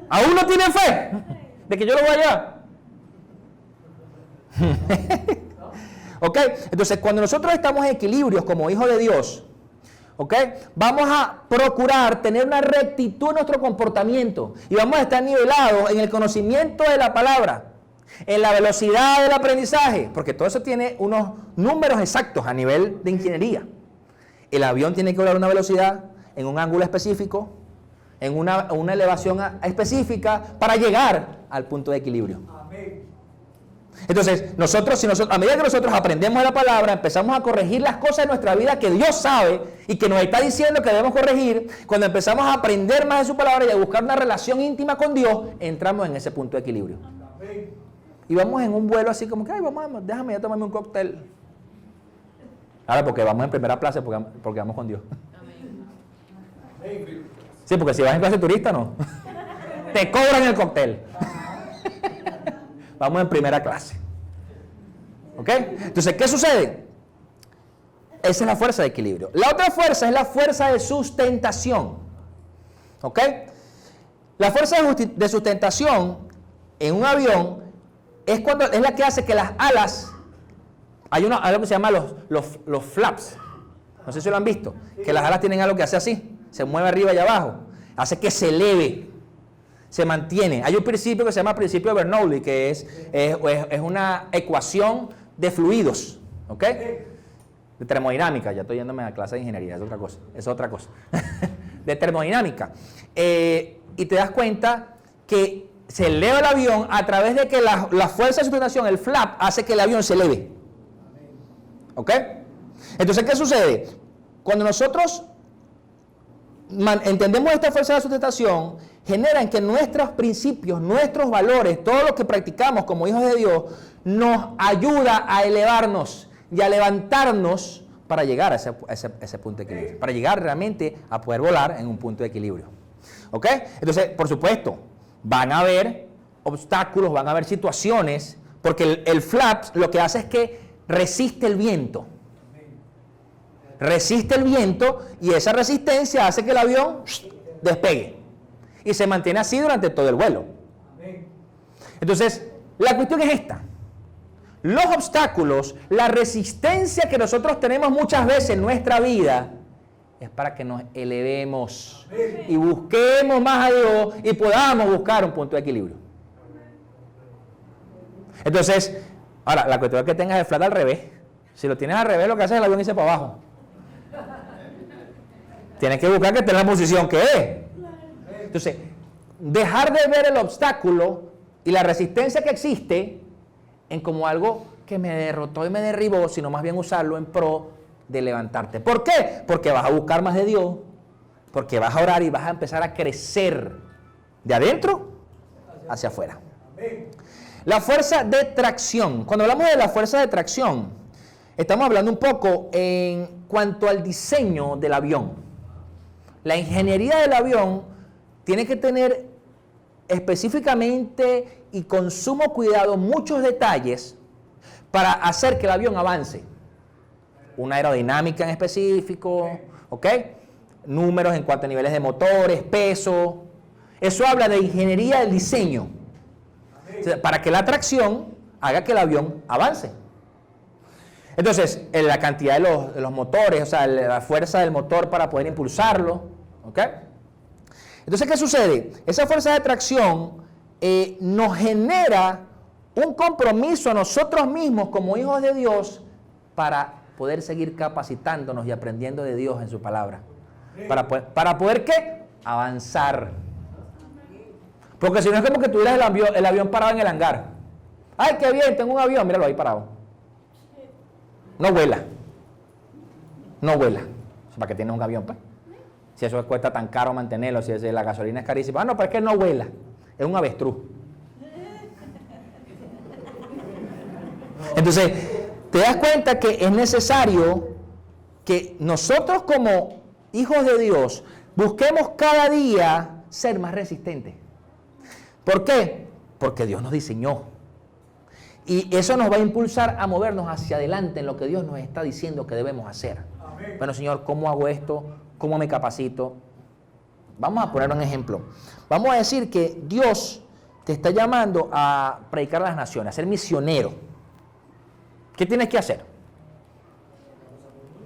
¿Aún no tiene fe de que yo lo voy allá? ¿Ok? Entonces, cuando nosotros estamos en equilibrios como hijos de Dios, ¿ok?, vamos a procurar tener una rectitud en nuestro comportamiento y vamos a estar nivelados en el conocimiento de la palabra, en la velocidad del aprendizaje, porque todo eso tiene unos números exactos a nivel de ingeniería. El avión tiene que volar a una velocidad, en un ángulo específico, en una elevación específica para llegar al punto de equilibrio. Entonces, a medida que nosotros aprendemos la palabra, empezamos a corregir las cosas de nuestra vida que Dios sabe y que nos está diciendo que debemos corregir, cuando empezamos a aprender más de su palabra y a buscar una relación íntima con Dios, entramos en ese punto de equilibrio. Y vamos en un vuelo así como que, ay, déjame ya tomarme un cóctel. Ahora, porque vamos en primera clase, porque vamos con Dios. Sí, porque si vas en clase turista, no. Te cobran el cóctel. Vamos en primera clase. ¿Ok? Entonces, ¿qué sucede? Esa es la fuerza de equilibrio. La otra fuerza es la fuerza de sustentación. ¿Ok? La fuerza de sustentación en un avión es la que hace que las alas, hay algo que se llama los flaps. No sé si lo han visto. Que las alas tienen algo que hace así. Se mueve arriba y abajo. Hace que se eleve. Se mantiene. Hay un principio que se llama principio de Bernoulli, que es una ecuación de fluidos. ¿Ok? De termodinámica, ya estoy yéndome a clase de ingeniería, es otra cosa, de termodinámica. Y te das cuenta que se eleva el avión a través de que la fuerza de sustentación, el flap, hace que el avión se eleve. ¿Ok? Entonces, ¿qué sucede? Cuando nosotros entendemos esta fuerza de sustentación, generan que nuestros principios, nuestros valores, todo lo que practicamos como hijos de Dios, nos ayuda a elevarnos y a levantarnos para llegar a ese punto de equilibrio, para llegar realmente a poder volar en un punto de equilibrio. ¿Ok? Entonces, por supuesto, van a haber obstáculos, van a haber situaciones, porque el flap lo que hace es que resiste el viento. Resiste el viento y esa resistencia hace que el avión despegue y se mantiene así durante todo el vuelo. Entonces, la cuestión es esta. Los obstáculos, la resistencia que nosotros tenemos muchas veces en nuestra vida es para que nos elevemos y busquemos más a Dios y podamos buscar un punto de equilibrio. Entonces, ahora, la cuestión es que tengas el flat al revés. Si lo tienes al revés, lo que hace es el avión irse para abajo. Tienes que buscar que esté en la posición que es. Entonces, dejar de ver el obstáculo y la resistencia que existe en como algo que me derrotó y me derribó, sino más bien usarlo en pro de levantarte. ¿Por qué? Porque vas a buscar más de Dios, porque vas a orar y vas a empezar a crecer de adentro hacia afuera. La fuerza de tracción. Cuando hablamos de la fuerza de tracción, estamos hablando un poco en cuanto al diseño del avión. La ingeniería del avión tiene que tener específicamente y con sumo cuidado muchos detalles para hacer que el avión avance. Una aerodinámica en específico, ¿ok? Números en cuanto a niveles de motores, peso. Eso habla de ingeniería del diseño. O sea, para que la tracción haga que el avión avance. Entonces, la cantidad de los motores, o sea, la fuerza del motor para poder impulsarlo, ¿ok? Entonces, ¿qué sucede? Esa fuerza de tracción nos genera un compromiso a nosotros mismos como hijos de Dios para poder seguir capacitándonos y aprendiendo de Dios en su palabra. Para poder, ¿qué? Avanzar. Porque si no es como que tuvieras el avión parado en el hangar. ¡Ay, qué bien! Tengo un avión, míralo ahí parado. No vuela. No vuela. ¿Para qué tienes un avión, pues? Si eso cuesta tan caro mantenerlo, si la gasolina es carísima. Ah, no, pero es que no vuela. Es un avestruz. Entonces, te das cuenta que es necesario que nosotros como hijos de Dios busquemos cada día ser más resistentes. ¿Por qué? Porque Dios nos diseñó. Y eso nos va a impulsar a movernos hacia adelante en lo que Dios nos está diciendo que debemos hacer. Amén. Bueno, Señor, ¿cómo hago esto? ¿Cómo me capacito? Vamos a poner un ejemplo. Vamos a decir que Dios te está llamando a predicar a las naciones, a ser misionero. ¿Qué tienes que hacer?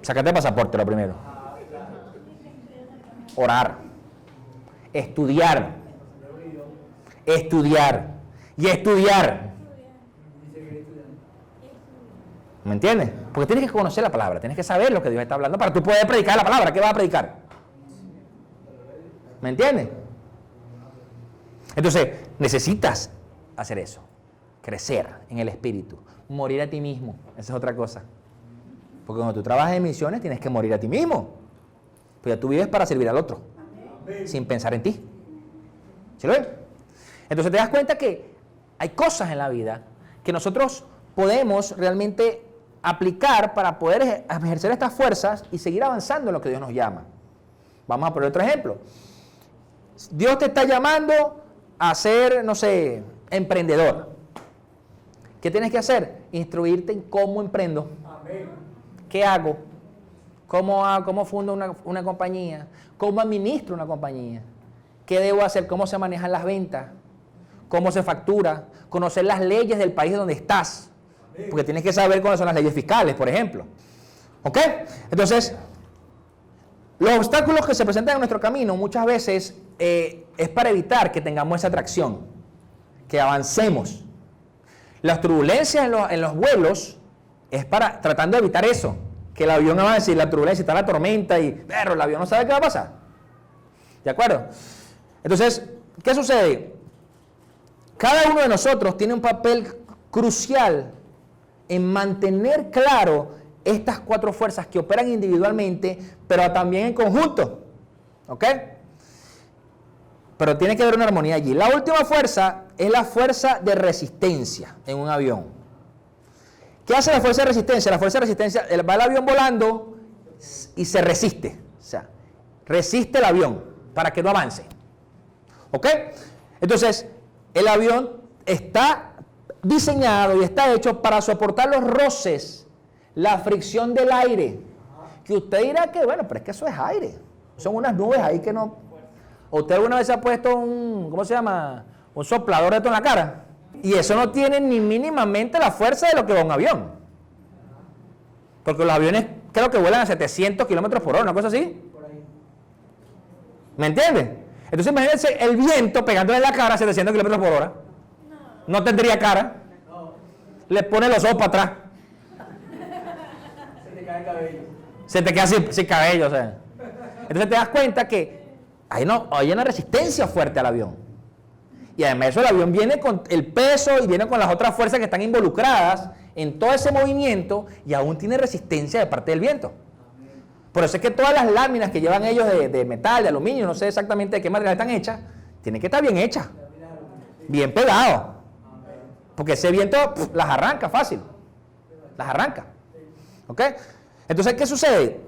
Sácate el pasaporte lo primero. Orar. Estudiar. Estudiar. Y estudiar. ¿Me entiendes? Porque tienes que conocer la palabra, tienes que saber lo que Dios está hablando para tú poder predicar la palabra. ¿Qué vas a predicar? ¿Me entiendes? Entonces, necesitas hacer eso. Crecer en el espíritu. Morir a ti mismo. Esa es otra cosa. Porque cuando tú trabajas en misiones tienes que morir a ti mismo. Pues ya tú vives para servir al otro, sin pensar en ti. ¿Sí lo ven? Entonces te das cuenta que hay cosas en la vida que nosotros podemos realmente aplicar para poder ejercer estas fuerzas y seguir avanzando en lo que Dios nos llama. Vamos a poner otro ejemplo. Dios te está llamando a ser, no sé, emprendedor. ¿Qué tienes que hacer? Instruirte en cómo emprendo. ¿Qué hago? ¿Cómo fundo una compañía? ¿Cómo administro una compañía? ¿Qué debo hacer? ¿Cómo se manejan las ventas? ¿Cómo se factura? Conocer las leyes del país donde estás. Porque tienes que saber cuáles son las leyes fiscales, por ejemplo. ¿Ok? Entonces, los obstáculos que se presentan en nuestro camino muchas veces es para evitar que tengamos esa atracción, que avancemos. Las turbulencias en los vuelos es para tratando de evitar eso, que el avión avance y la turbulencia, está la tormenta y pero el avión no sabe qué va a pasar. ¿De acuerdo? Entonces, ¿qué sucede? Cada uno de nosotros tiene un papel crucial en mantener claro estas cuatro fuerzas que operan individualmente, pero también en conjunto. ¿Ok? Pero tiene que haber una armonía allí. La última fuerza es la fuerza de resistencia en un avión. ¿Qué hace la fuerza de resistencia? La fuerza de resistencia, va el avión volando y se resiste. O sea, resiste el avión para que no avance. ¿Ok? Entonces, el avión está diseñado y está hecho para soportar los roces, la fricción del aire. Que usted dirá que, bueno, pero es que eso es aire. Son unas nubes ahí que no... ¿Usted alguna vez se ha puesto ¿cómo se llama? Un soplador de esto en la cara? Y eso no tiene ni mínimamente la fuerza de lo que va un avión. Porque los aviones creo que vuelan a 700 kilómetros por hora, una cosa así. ¿Me entienden? Entonces imagínense el viento pegándole en la cara a 700 kilómetros por hora. No tendría cara. Le pone los ojos para atrás. Se te cae el cabello. Se te queda sin cabello, o sea. Entonces te das cuenta que hay una resistencia fuerte al avión. Y además eso, el avión viene con el peso y viene con las otras fuerzas que están involucradas en todo ese movimiento y aún tiene resistencia de parte del viento. Por eso es que todas las láminas que llevan ellos de metal, de aluminio, no sé exactamente de qué material están hechas, tienen que estar bien hechas, bien pegadas. Porque ese viento las arranca fácil. Las arranca. ¿Ok? Entonces, ¿qué sucede?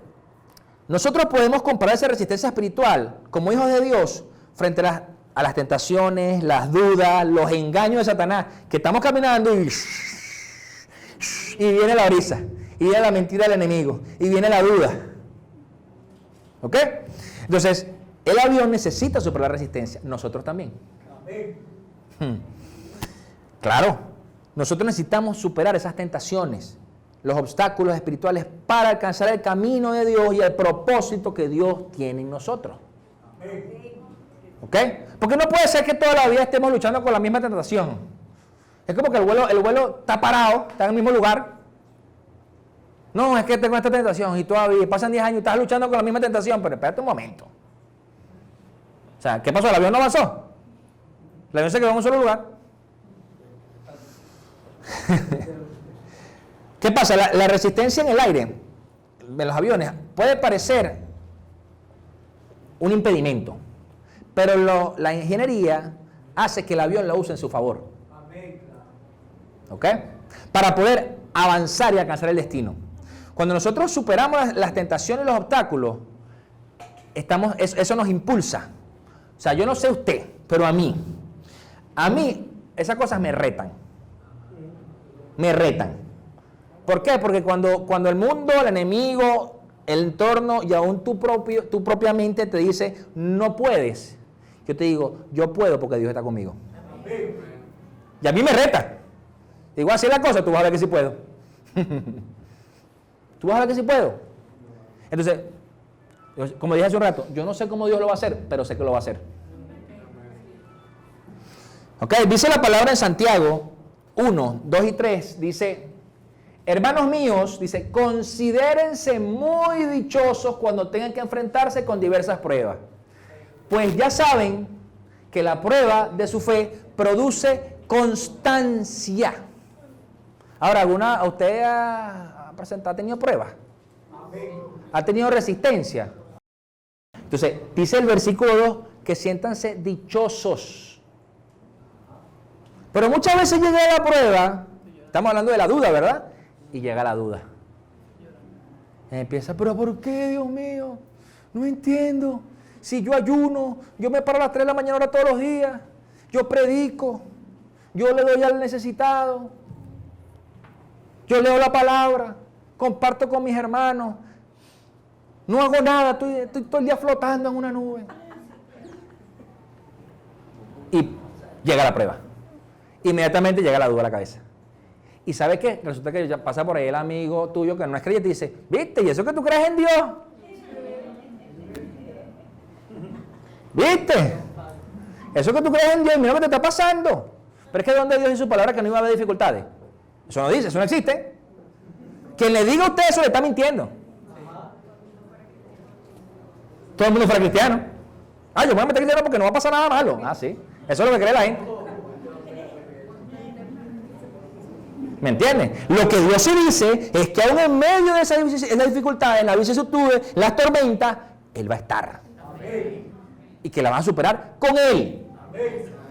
Nosotros podemos comparar esa resistencia espiritual como hijos de Dios frente a las tentaciones, las dudas, los engaños de Satanás, que estamos caminando y viene la brisa, y viene la mentira del enemigo, y viene la duda. ¿Ok? Entonces, el avión necesita superar la resistencia, nosotros también. Claro, nosotros necesitamos superar esas tentaciones, los obstáculos espirituales para alcanzar el camino de Dios y el propósito que Dios tiene en nosotros. ¿Ok? Porque no puede ser que toda la vida estemos luchando con la misma tentación. Es como que el vuelo está parado, está en el mismo lugar. No, es que tengo esta tentación y todavía pasan 10 años y estás luchando con la misma tentación, pero espérate un momento. O sea, ¿qué pasó? ¿El avión no avanzó? El avión se quedó en un solo lugar. ¿Qué pasa? La resistencia en el aire de los aviones puede parecer un impedimento, pero la ingeniería hace que el avión lo use en su favor. ¿Ok? Para poder avanzar y alcanzar el destino. Cuando nosotros superamos las tentaciones y los obstáculos, eso nos impulsa. O sea, yo no sé usted, pero a mí esas cosas me retan. Me retan. ¿Por qué? Porque cuando el mundo, el enemigo, el entorno y aún tú propia mente te dice, no puedes, yo te digo, yo puedo porque Dios está conmigo. Y a mí me reta. Digo, así es la cosa, tú vas a ver que sí puedo. Tú vas a ver que sí puedo. Entonces, como dije hace un rato, yo no sé cómo Dios lo va a hacer, pero sé que lo va a hacer. Ok, dice la palabra en Santiago 1, 2 y 3, dice, hermanos míos, dice, considérense muy dichosos cuando tengan que enfrentarse con diversas pruebas. Pues ya saben que la prueba de su fe produce constancia. Ahora, ¿usted ha tenido pruebas? ¿Ha tenido resistencia? Entonces, dice el versículo 2 que siéntanse dichosos. Pero muchas veces llega la prueba, estamos hablando de la duda, ¿verdad? Y llega la duda. Y empieza, pero ¿por qué, Dios mío? No entiendo. Si yo ayuno, yo me paro a las 3 de la mañana ahora todos los días, yo predico, yo le doy al necesitado, yo leo la palabra, comparto con mis hermanos, no hago nada, estoy todo el día flotando en una nube. Y llega la prueba. Inmediatamente llega la duda a la cabeza. ¿Y sabe qué? Resulta que ya pasa por ahí el amigo tuyo que no es creyente y dice, ¿viste? ¿Y eso que tú crees en Dios? ¿Viste? Eso que tú crees en Dios, mira lo que te está pasando. Pero es que ¿dónde Dios en su palabra que no iba a haber dificultades? Eso no dice, eso no existe. Quien le diga a usted eso le está mintiendo. Todo el mundo fuera cristiano. Yo me voy a meter cristiano porque no va a pasar nada malo. Sí. Eso es lo que cree la gente. ¿Me entiendes? Lo que Dios sí dice es que aún en medio de esas dificultades, las vicisitudes, las tormentas, Él va a estar. Y que la van a superar con Él.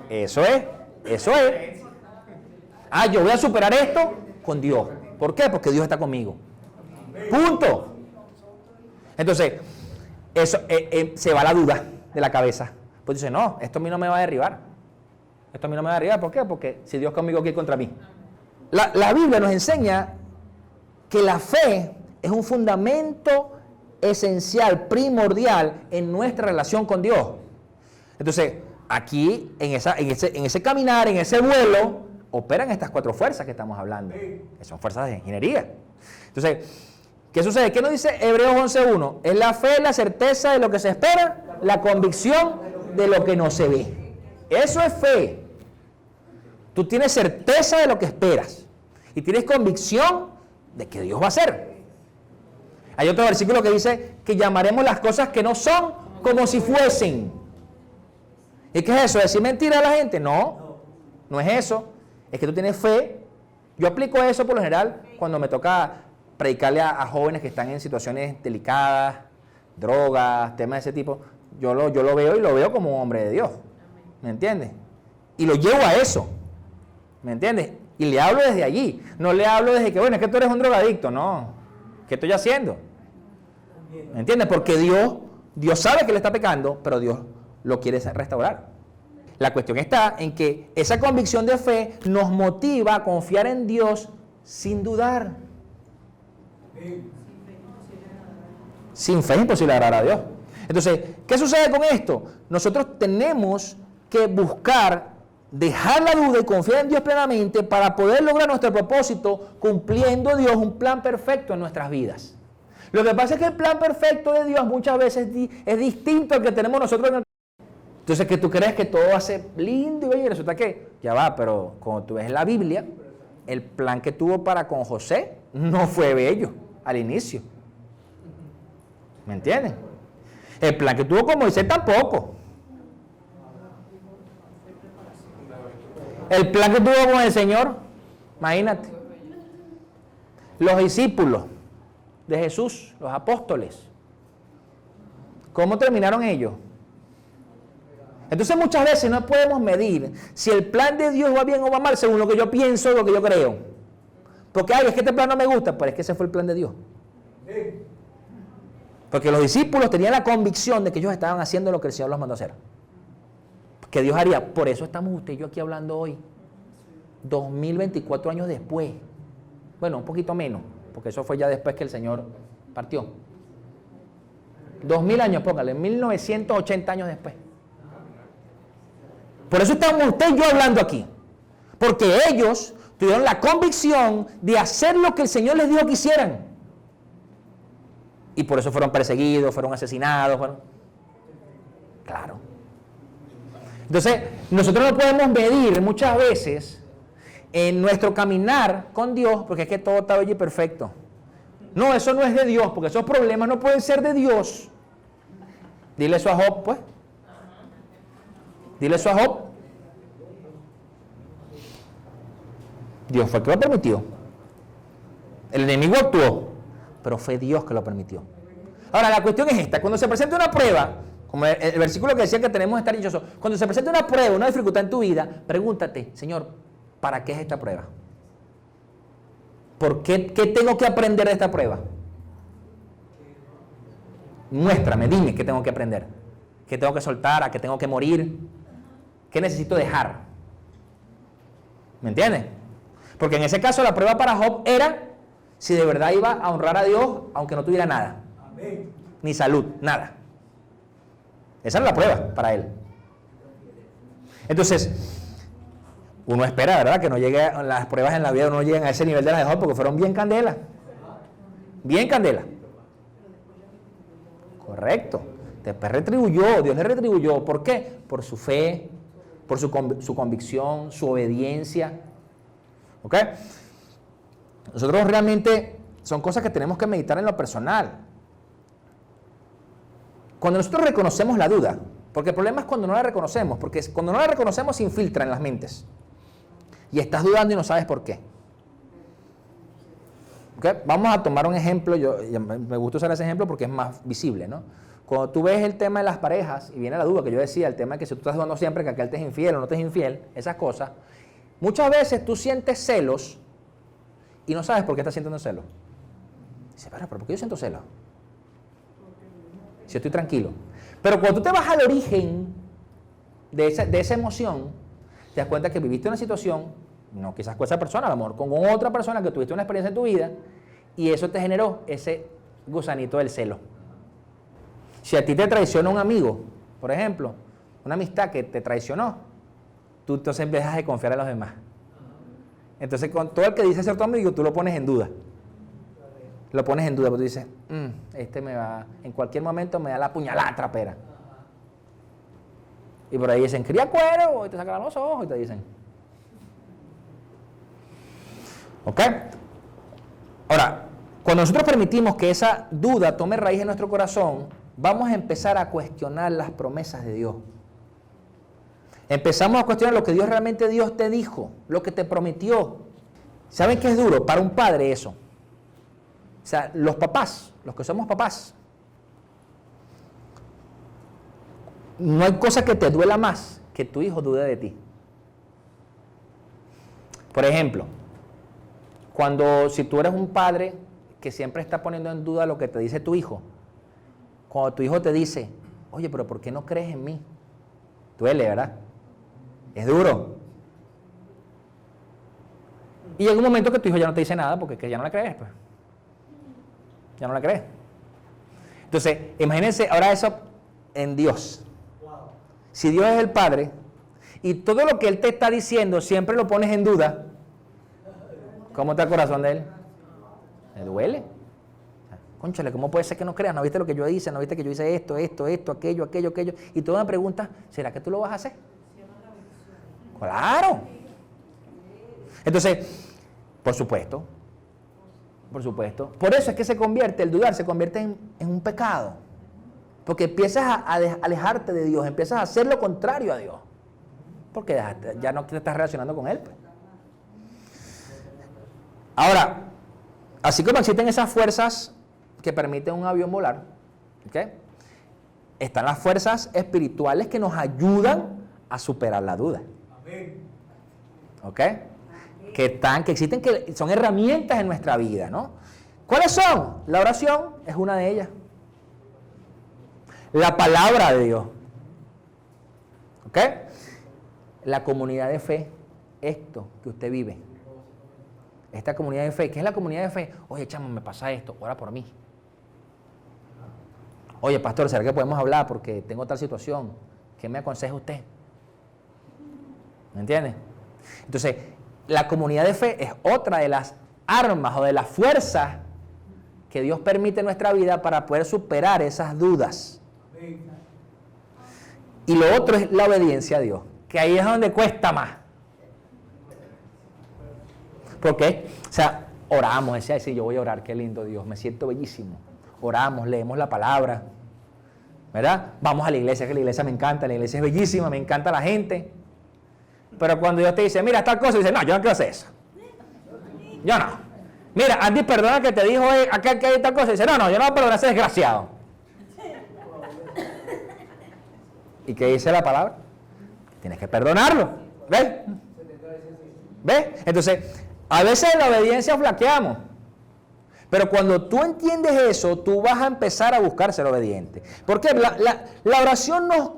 Eso es. Yo voy a superar esto con Dios. ¿Por qué? Porque Dios está conmigo. Punto. Entonces, eso se va la duda de la cabeza. Pues dice, no, esto a mí no me va a derribar. Esto a mí no me va a derribar. ¿Por qué? Porque si Dios conmigo, ¿quién contra mí? La Biblia nos enseña que la fe es un fundamento esencial, primordial en nuestra relación con Dios. Entonces, aquí, en ese caminar, en ese vuelo, operan estas 4 fuerzas que estamos hablando, que son fuerzas de ingeniería. Entonces, ¿qué sucede? ¿Qué nos dice Hebreos 11.1? Es la fe, la certeza de lo que se espera, la convicción de lo que no se ve. Eso es fe. Tú tienes certeza de lo que esperas y tienes convicción de que Dios va a hacer. Hay otro versículo que dice que llamaremos las cosas que no son como si fuesen. ¿Y qué es eso? ¿Decir mentira a la gente? No, no es eso. Es que tú tienes fe. Yo aplico eso por lo general cuando me toca predicarle a jóvenes que están en situaciones delicadas, drogas, temas de ese tipo. Yo lo veo y lo veo como un hombre de Dios. ¿Me entiendes? Y lo llevo a eso. ¿Me entiendes? Y le hablo desde allí. No le hablo desde que, bueno, es que tú eres un drogadicto. No. ¿Qué estoy haciendo? ¿Me entiendes? Porque Dios sabe que le está pecando, pero Dios lo quiere restaurar. La cuestión está en que esa convicción de fe nos motiva a confiar en Dios sin dudar. Sin fe es imposible agradar a Dios. Entonces, ¿qué sucede con esto? Nosotros tenemos que buscar dejar la duda y confiar en Dios plenamente para poder lograr nuestro propósito cumpliendo Dios un plan perfecto en nuestras vidas. Lo que pasa es que el plan perfecto de Dios muchas veces es distinto al que tenemos nosotros. Entonces, que tú crees que todo va a ser lindo y bello y resulta que ya va, pero cuando tú ves la Biblia, el plan que tuvo para con José no fue bello al inicio. ¿Me entienden? El plan que tuvo con Moisés tampoco. El plan que tuvo con el Señor, imagínate. Los discípulos de Jesús, los apóstoles, ¿cómo terminaron ellos? Entonces muchas veces no podemos medir si el plan de Dios va bien o va mal según lo que yo pienso o lo que yo creo. Porque, es que este plan no me gusta, pero es que ese fue el plan de Dios. Porque los discípulos tenían la convicción de que ellos estaban haciendo lo que el Señor los mandó a hacer. Que Dios haría. Por eso estamos usted y yo aquí hablando hoy. 2024 años después. Bueno, un poquito menos, porque eso fue ya después que el Señor partió. 2000 años, póngale, 1980 años después. Por eso estamos usted y yo hablando aquí. Porque ellos tuvieron la convicción de hacer lo que el Señor les dijo que hicieran. Y por eso fueron perseguidos, fueron asesinados. Claro. Entonces, nosotros no podemos medir muchas veces en nuestro caminar con Dios, porque es que todo está bello y perfecto. No, eso no es de Dios, porque esos problemas no pueden ser de Dios. Dile eso a Job, pues. Dile eso a Job. Dios fue el que lo permitió. El enemigo actuó, pero fue Dios que lo permitió. Ahora, la cuestión es esta. Cuando se presenta una prueba, Como el versículo que decía que tenemos que estar dichosos. Cuando se presenta una prueba, una dificultad en tu vida, pregúntate, Señor, ¿para qué es esta prueba? ¿Por qué tengo que aprender de esta prueba? Muéstrame, dime qué tengo que aprender. ¿Qué tengo que soltar? ¿A qué tengo que morir? ¿Qué necesito dejar? ¿Me entiendes? Porque en ese caso la prueba para Job era si de verdad iba a honrar a Dios aunque no tuviera nada. Amén. Ni salud, nada. Esa era la prueba para él. Entonces, uno espera, ¿verdad? Que no llegue las pruebas en la vida, no lleguen a ese nivel de las de Job, porque fueron bien candela. Bien candela. Correcto. Después retribuyó, Dios le retribuyó. ¿Por qué? Por su fe, por su convicción, su obediencia. ¿Ok? Nosotros realmente son cosas que tenemos que meditar en lo personal. Cuando nosotros reconocemos la duda, porque el problema es cuando no la reconocemos, porque cuando no la reconocemos se infiltra en las mentes. Y estás dudando y no sabes por qué. ¿Okay? Vamos a tomar un ejemplo, me gusta usar ese ejemplo porque es más visible, ¿no? Cuando tú ves el tema de las parejas y viene la duda que yo decía, el tema de que si tú estás dudando siempre que aquel te es infiel o no te es infiel, esas cosas, muchas veces tú sientes celos y no sabes por qué estás sintiendo celos. Dices, pero ¿por qué yo siento celos? Si yo estoy tranquilo. Pero cuando tú te vas al origen de esa emoción, te das cuenta que viviste una situación, no quizás con esa persona, a lo mejor con otra persona que tuviste una experiencia en tu vida, y eso te generó ese gusanito del celo. Si a ti te traiciona un amigo, por ejemplo, una amistad que te traicionó, tú entonces dejas de confiar en los demás. Entonces, con todo el que dice ser tu amigo, tú lo pones en duda. Lo pones en duda, porque tú dices, este me va, en cualquier momento me da la puñalada trapera. Y por ahí dicen, cría cuero, y te sacan los ojos y te dicen. ¿Ok? Ahora, cuando nosotros permitimos que esa duda tome raíz en nuestro corazón, vamos a empezar a cuestionar las promesas de Dios. Empezamos a cuestionar lo que realmente Dios te dijo, lo que te prometió. ¿Saben qué es duro? Para un padre eso. O sea, los papás, los que somos papás, no hay cosa que te duela más que tu hijo dude de ti. Por ejemplo, si tú eres un padre que siempre está poniendo en duda lo que te dice tu hijo, cuando tu hijo te dice, oye, pero ¿por qué no crees en mí? Duele, ¿verdad? Es duro. Y llega un momento que tu hijo ya no te dice nada porque ya no la crees, pues. Ya no la crees. Entonces, imagínense ahora eso en Dios. Si Dios es el Padre y todo lo que Él te está diciendo siempre lo pones en duda, ¿cómo está el corazón de Él? ¿Le duele? Cónchale, ¿cómo puede ser que no creas? ¿No viste lo que yo hice? ¿No viste que yo hice esto, aquello? Y tú me preguntas, ¿será que tú lo vas a hacer? ¡Claro! Entonces, por supuesto. Por eso es que el dudar se convierte en un pecado. Porque empiezas a alejarte de Dios, empiezas a hacer lo contrario a Dios. Porque ya no te estás relacionando con Él. Pues. Ahora, así como existen esas fuerzas que permiten un avión volar, ¿okay? Están las fuerzas espirituales que nos ayudan a superar la duda. ¿Ok? Que existen, que son herramientas en nuestra vida, ¿no? ¿Cuáles son? La oración es una de ellas. La palabra de Dios. ¿Ok? La comunidad de fe, esto que usted vive. Esta comunidad de fe, ¿qué es la comunidad de fe? Oye, chamo, me pasa esto, ora por mí. Oye, pastor, ¿será que podemos hablar porque tengo tal situación? ¿Qué me aconseja usted? ¿Me entiende? Entonces, la comunidad de fe es otra de las armas o de las fuerzas que Dios permite en nuestra vida para poder superar esas dudas. Y lo otro es la obediencia a Dios, que ahí es donde cuesta más. ¿Por qué? O sea, oramos, decía, sí, yo voy a orar, qué lindo Dios, me siento bellísimo. Oramos, leemos la palabra, ¿verdad? Vamos a la iglesia, que la iglesia me encanta, la iglesia es bellísima, me encanta la gente. Pero cuando Dios te dice, mira, tal cosa, dice, no, yo no quiero hacer eso. Yo no. Mira, Andy, perdona que te dijo aquel que hay tal cosa, dice, no, yo no voy a perdonar a ese desgraciado. ¿Y qué dice la palabra? Tienes que perdonarlo. ¿Ves? ¿Ves? Entonces, a veces en la obediencia flaqueamos. Pero cuando tú entiendes eso, tú vas a empezar a buscar ser obediente. Porque la oración nos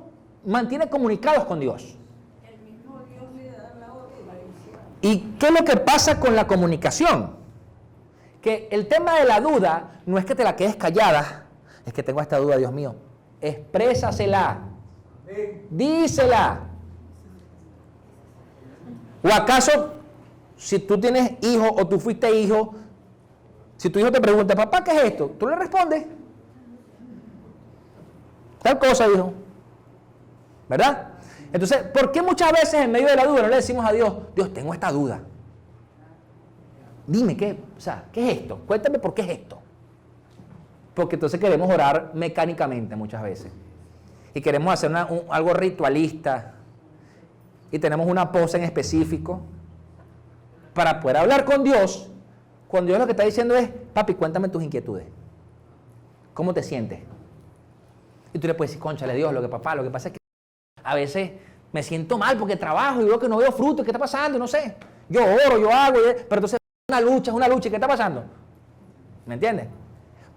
mantiene comunicados con Dios. El mismo Dios le da la obediencia. ¿Y qué es lo que pasa con la comunicación? Que el tema de la duda no es que te la quedes callada. Es que tengo esta duda, Dios mío. Exprésasela. Dísela. ¿O acaso, si tú tienes hijo o tú fuiste hijo, si tu hijo te pregunta, papá, ¿qué es esto? Tú le respondes. Tal cosa, hijo. ¿Verdad? Entonces, ¿por qué muchas veces en medio de la duda no le decimos a Dios, Dios, tengo esta duda? Dime, ¿qué es esto? Cuéntame por qué es esto. Porque entonces queremos orar mecánicamente muchas veces. Y queremos hacer algo ritualista. Y tenemos una pose en específico para poder hablar con Dios. Cuando Dios lo que está diciendo es, papi, cuéntame tus inquietudes. ¿Cómo te sientes? Y tú le puedes decir, cónchale Dios, lo que pasa es que a veces me siento mal porque trabajo y veo que no veo frutos. ¿Qué está pasando? No sé. Yo oro, yo hago, pero entonces es una lucha. ¿Qué está pasando? ¿Me entiendes?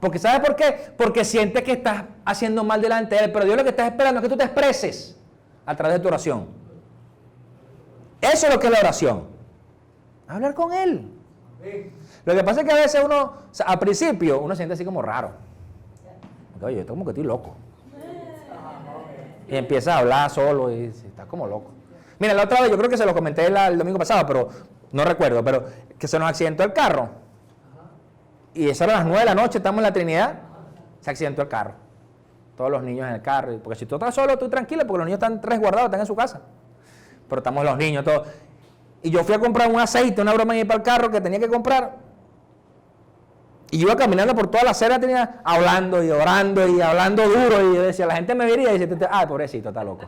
Porque ¿sabes por qué? Porque sientes que estás haciendo mal delante de Él, pero Dios lo que está esperando es que tú te expreses a través de tu oración. Eso es lo que es la oración. Hablar con Él. Lo que pasa es que a veces uno, al principio, uno se siente así como raro. Oye, yo estoy como que estoy loco. Y empieza a hablar solo y está como loco. Mira, la otra vez, yo creo que se lo comenté el domingo pasado, pero no recuerdo, pero que se nos accidentó el carro. Y eso era las 9 de la noche, estamos en la Trinidad, se accidentó el carro. Todos los niños en el carro. Porque si tú estás solo, tú tranquilo, porque los niños están resguardados, están en su casa. Pero estamos los niños, todos. Y yo fui a comprar un aceite, una broma ahí para el carro que tenía que comprar. Y yo iba caminando por toda la acera, tenía hablando y orando y hablando duro. Y yo decía, la gente me vería y decía, ay, pobrecito, está loco.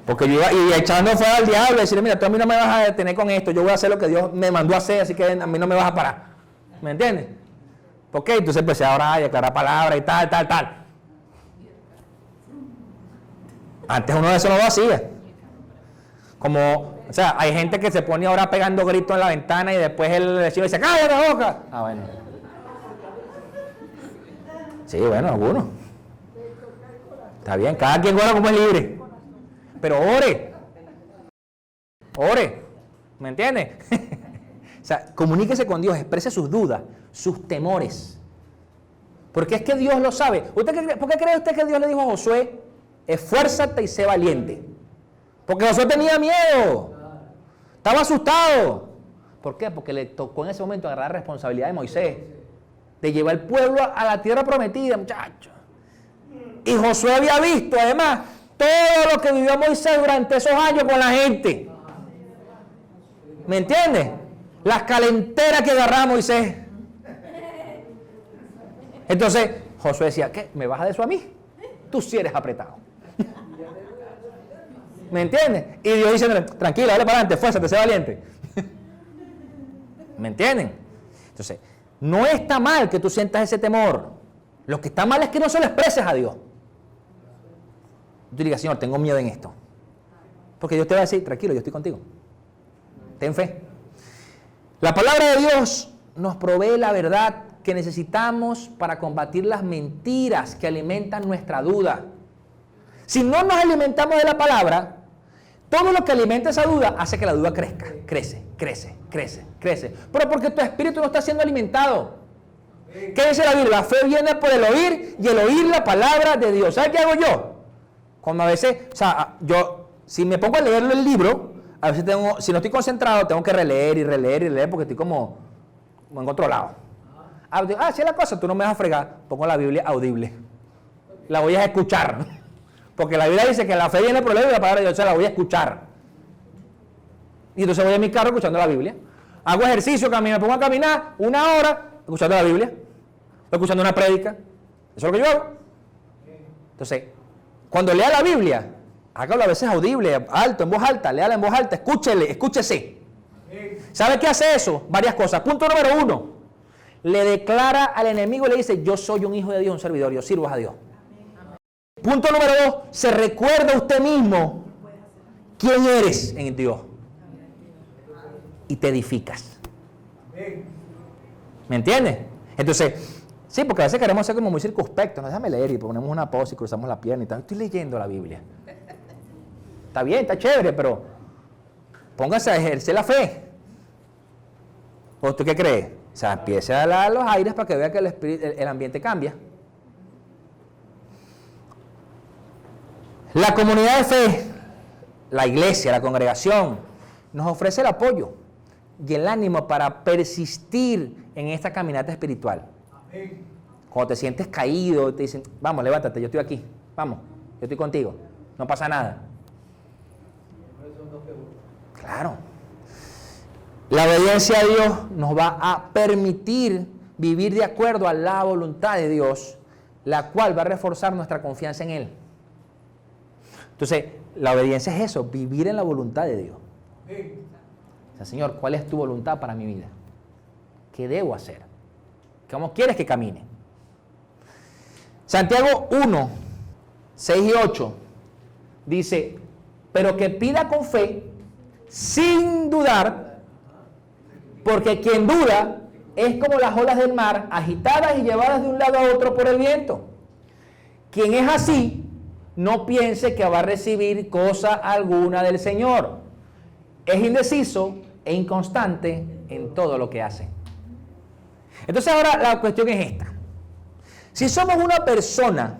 Porque yo iba y echando fuera al diablo y decirle, mira, tú a mí no me vas a detener con esto, yo voy a hacer lo que Dios me mandó a hacer, así que a mí no me vas a parar. ¿Me entiendes? ¿Por qué? Entonces empecé a orar y a aclarar palabras y tal. Antes uno de eso no lo hacía. O sea, hay gente que se pone ahora pegando gritos en la ventana y después el vecino dice, ¡cállate la boca! Ah, bueno. Sí, bueno, algunos. Está bien, cada quien ora como es libre. Pero ore, ¿me entiende? O sea, comuníquese con Dios, exprese sus dudas, sus temores. Porque es que Dios lo sabe. ¿Por qué cree usted que Dios le dijo a Josué, esfuérzate y sé valiente? Porque Josué tenía miedo, estaba asustado. ¿Por qué? Porque le tocó en ese momento agarrar la responsabilidad de Moisés, de llevar el pueblo a la tierra prometida, muchachos. Y Josué había visto, además, todo lo que vivió Moisés durante esos años con la gente. ¿Me entiendes? Las calenteras que agarraba Moisés. Entonces, Josué decía, ¿qué? ¿Me vas a de eso a mí? Tú sí eres apretado. ¿Me entiendes? Y Dios dice, tranquilo, dale para adelante, fuérzate, sé valiente. ¿Me entienden? Entonces, no está mal que tú sientas ese temor. Lo que está mal es que no se lo expreses a Dios. Tú digas, Señor, tengo miedo en esto. Porque Dios te va a decir, tranquilo, yo estoy contigo. Ten fe. La palabra de Dios nos provee la verdad que necesitamos para combatir las mentiras que alimentan nuestra duda. Si no nos alimentamos de la palabra, todo lo que alimenta esa duda hace que la duda crece. Pero porque tu espíritu no está siendo alimentado. ¿Qué dice la Biblia? La fe viene por el oír y el oír la palabra de Dios. ¿Sabes qué hago yo? Cuando a veces, si me pongo a leer el libro, a veces si no estoy concentrado, tengo que releer, porque estoy como en otro lado. Sí es la cosa, tú no me vas a fregar, pongo la Biblia audible. La voy a escuchar. Porque la Biblia dice que la fe viene por el oír y la palabra de Dios, la voy a escuchar. Y entonces voy a mi carro escuchando la Biblia. Hago ejercicio, me pongo a caminar 1 hora escuchando la Biblia. Estoy escuchando una prédica. Eso es lo que yo hago. Entonces, cuando lea la Biblia, hágalo a veces audible, alto, en voz alta, léala en voz alta, escúchese. ¿Sabe qué hace eso? Varias cosas. Punto número 1. le declara al enemigo y le dice, yo soy un hijo de Dios, un servidor, yo sirvo a Dios. Punto número 2, se recuerda a usted mismo quién eres en Dios. Y te edificas. ¿Me entiendes? Entonces, sí, porque a veces queremos ser como muy circunspectos. No, déjame leer y ponemos una pausa y cruzamos la pierna y tal. Estoy leyendo la Biblia. Está bien, está chévere, pero póngase a ejercer la fe. ¿O tú qué crees? O sea, empiece a dar los aires para que vea que el ambiente cambia. La comunidad de fe, la iglesia, la congregación, nos ofrece el apoyo y el ánimo para persistir en esta caminata espiritual. Cuando te sientes caído, te dicen, vamos, levántate, yo estoy aquí, vamos, yo estoy contigo, no pasa nada. Claro. La obediencia a Dios nos va a permitir vivir de acuerdo a la voluntad de Dios, la cual va a reforzar nuestra confianza en Él. Entonces, la obediencia es eso, vivir en la voluntad de Dios. O sea, Señor, ¿cuál es tu voluntad para mi vida? ¿Qué debo hacer? ¿Cómo quieres que camine? Santiago 1, 6 y 8 dice, pero que pida con fe, sin dudar, porque quien duda es como las olas del mar, agitadas y llevadas de un lado a otro por el viento. Quien es así, no piense que va a recibir cosa alguna del Señor. Es indeciso e inconstante en todo lo que hace. Entonces ahora la cuestión es esta. Si somos una persona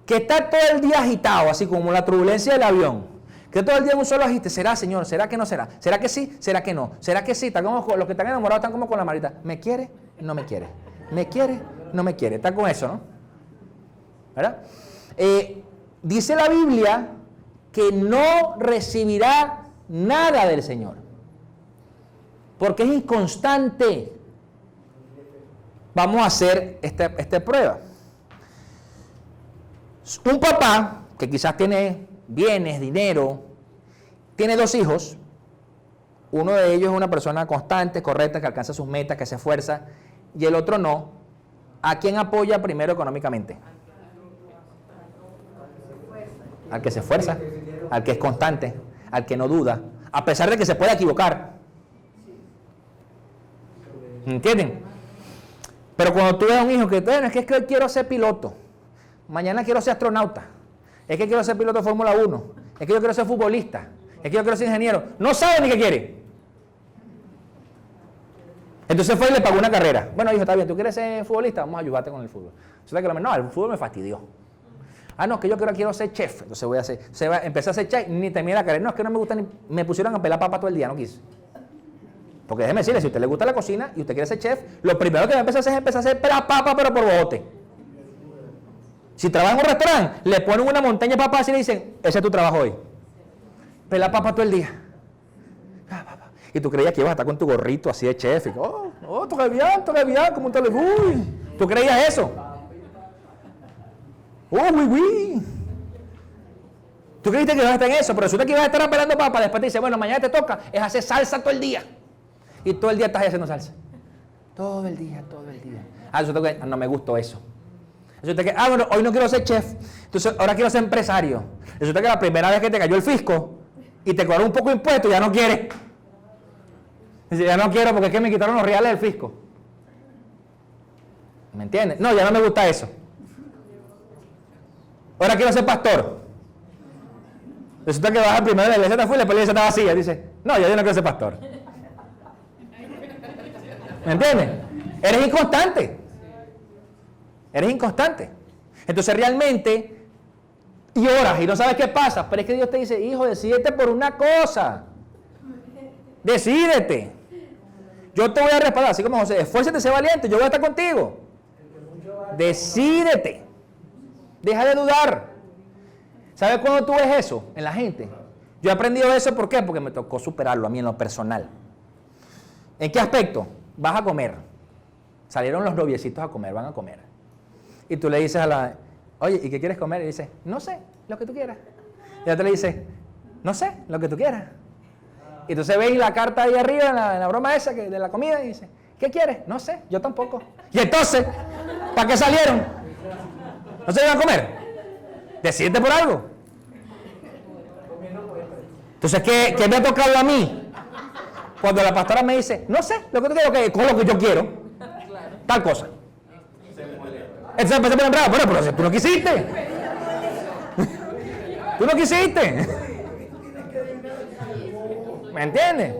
que está todo el día agitado, así como la turbulencia del avión, que todo el día en un solo agite, ¿será, Señor? ¿Será que no será? ¿Será que sí? ¿Será que no? ¿Será que sí? Están como los que están enamorados están como con la marita. ¿Me quiere? No me quiere. ¿Me quiere? No me quiere. Están con eso, ¿no? ¿Verdad? Dice la Biblia que no recibirá nada del Señor, porque es inconstante. Vamos a hacer esta prueba. Un papá que quizás tiene bienes, dinero, tiene 2 hijos, uno de ellos es una persona constante, correcta, que alcanza sus metas, que se esfuerza, y el otro no. ¿A quién apoya primero económicamente? Al que se esfuerza, al que es constante, al que no duda, a pesar de que se pueda equivocar. ¿Entienden? Pero cuando tú ves a un hijo que, bueno, es que hoy quiero ser piloto, mañana quiero ser astronauta, es que quiero ser piloto de Fórmula 1, es que yo quiero ser futbolista, es que yo quiero ser ingeniero, no sabe ni qué quiere. Entonces fue y le pagó una carrera. Bueno, hijo, está bien, ¿tú quieres ser futbolista? Vamos a ayudarte con el fútbol. No, el fútbol me fastidió. Ah, no, que yo quiero ser chef. Entonces empecé a ser chef, ni terminé la carrera. No, es que no me gusta ni... Me pusieron a pelar papa todo el día, no quise. Porque déjeme decirle, si a usted le gusta la cocina y usted quiere ser chef, lo primero que va a empezar a hacer es empezar a hacer pelar papa, pero por bote. Si trabaja en un restaurante, le ponen una montaña de papas y le dicen, ese es tu trabajo hoy. Pelar papa todo el día. Y tú creías que ibas a estar con tu gorrito así de chef. Y, toca bien, como un tele. Uy, ¿tú creías eso? Uy. Tú creíste que ibas a estar en eso, pero resulta que ibas a estar pelando papas. Después te dice, bueno, mañana te toca, es hacer salsa todo el día. Y todo el día estás ahí haciendo salsa. Todo el día. Resulta que no me gustó eso. Resulta que, bueno, hoy no quiero ser chef, entonces ahora quiero ser empresario. Resulta que la primera vez que te cayó el fisco y te cobraron un poco de impuesto, ya no quieres. Dice, ya no quiero porque es que me quitaron los reales del fisco. ¿Me entiendes? No, ya no me gusta eso. Ahora quiero ser pastor. Resulta que vas al primero de la iglesia, te fue y la iglesia está vacía. Dice, no, yo no quiero ser pastor. ¿Me entiendes? Eres inconstante. Entonces realmente, y oras y no sabes qué pasa, pero es que Dios te dice, hijo, decídete por una cosa. Decídete. Yo te voy a respaldar, así como José, esfuérzate, sé valiente, yo voy a estar contigo. Decídete. Deja de dudar. ¿Sabes cuándo tú ves eso en la gente? Yo he aprendido eso, ¿por qué? Porque me tocó superarlo a mí en lo personal. ¿En qué aspecto? Vas a comer. Salieron los noviecitos a comer, van a comer. Y tú le dices a la, oye, ¿y qué quieres comer? Y dice, no sé, lo que tú quieras. Y otro le dice, no sé, lo que tú quieras. Y entonces veis la carta ahí arriba, en la broma esa de la comida, y dice, ¿Qué quieres? No sé, yo tampoco. Y entonces, ¿para qué salieron? ¿No se iban a comer? Decídete por algo. Entonces, ¿qué me ha tocado a mí? Cuando la pastora me dice, no sé, lo que tú quieres, con lo que yo quiero, tal cosa. Entonces me ponen bravo, pero si tú no quisiste. Tú no quisiste. ¿Me entiendes?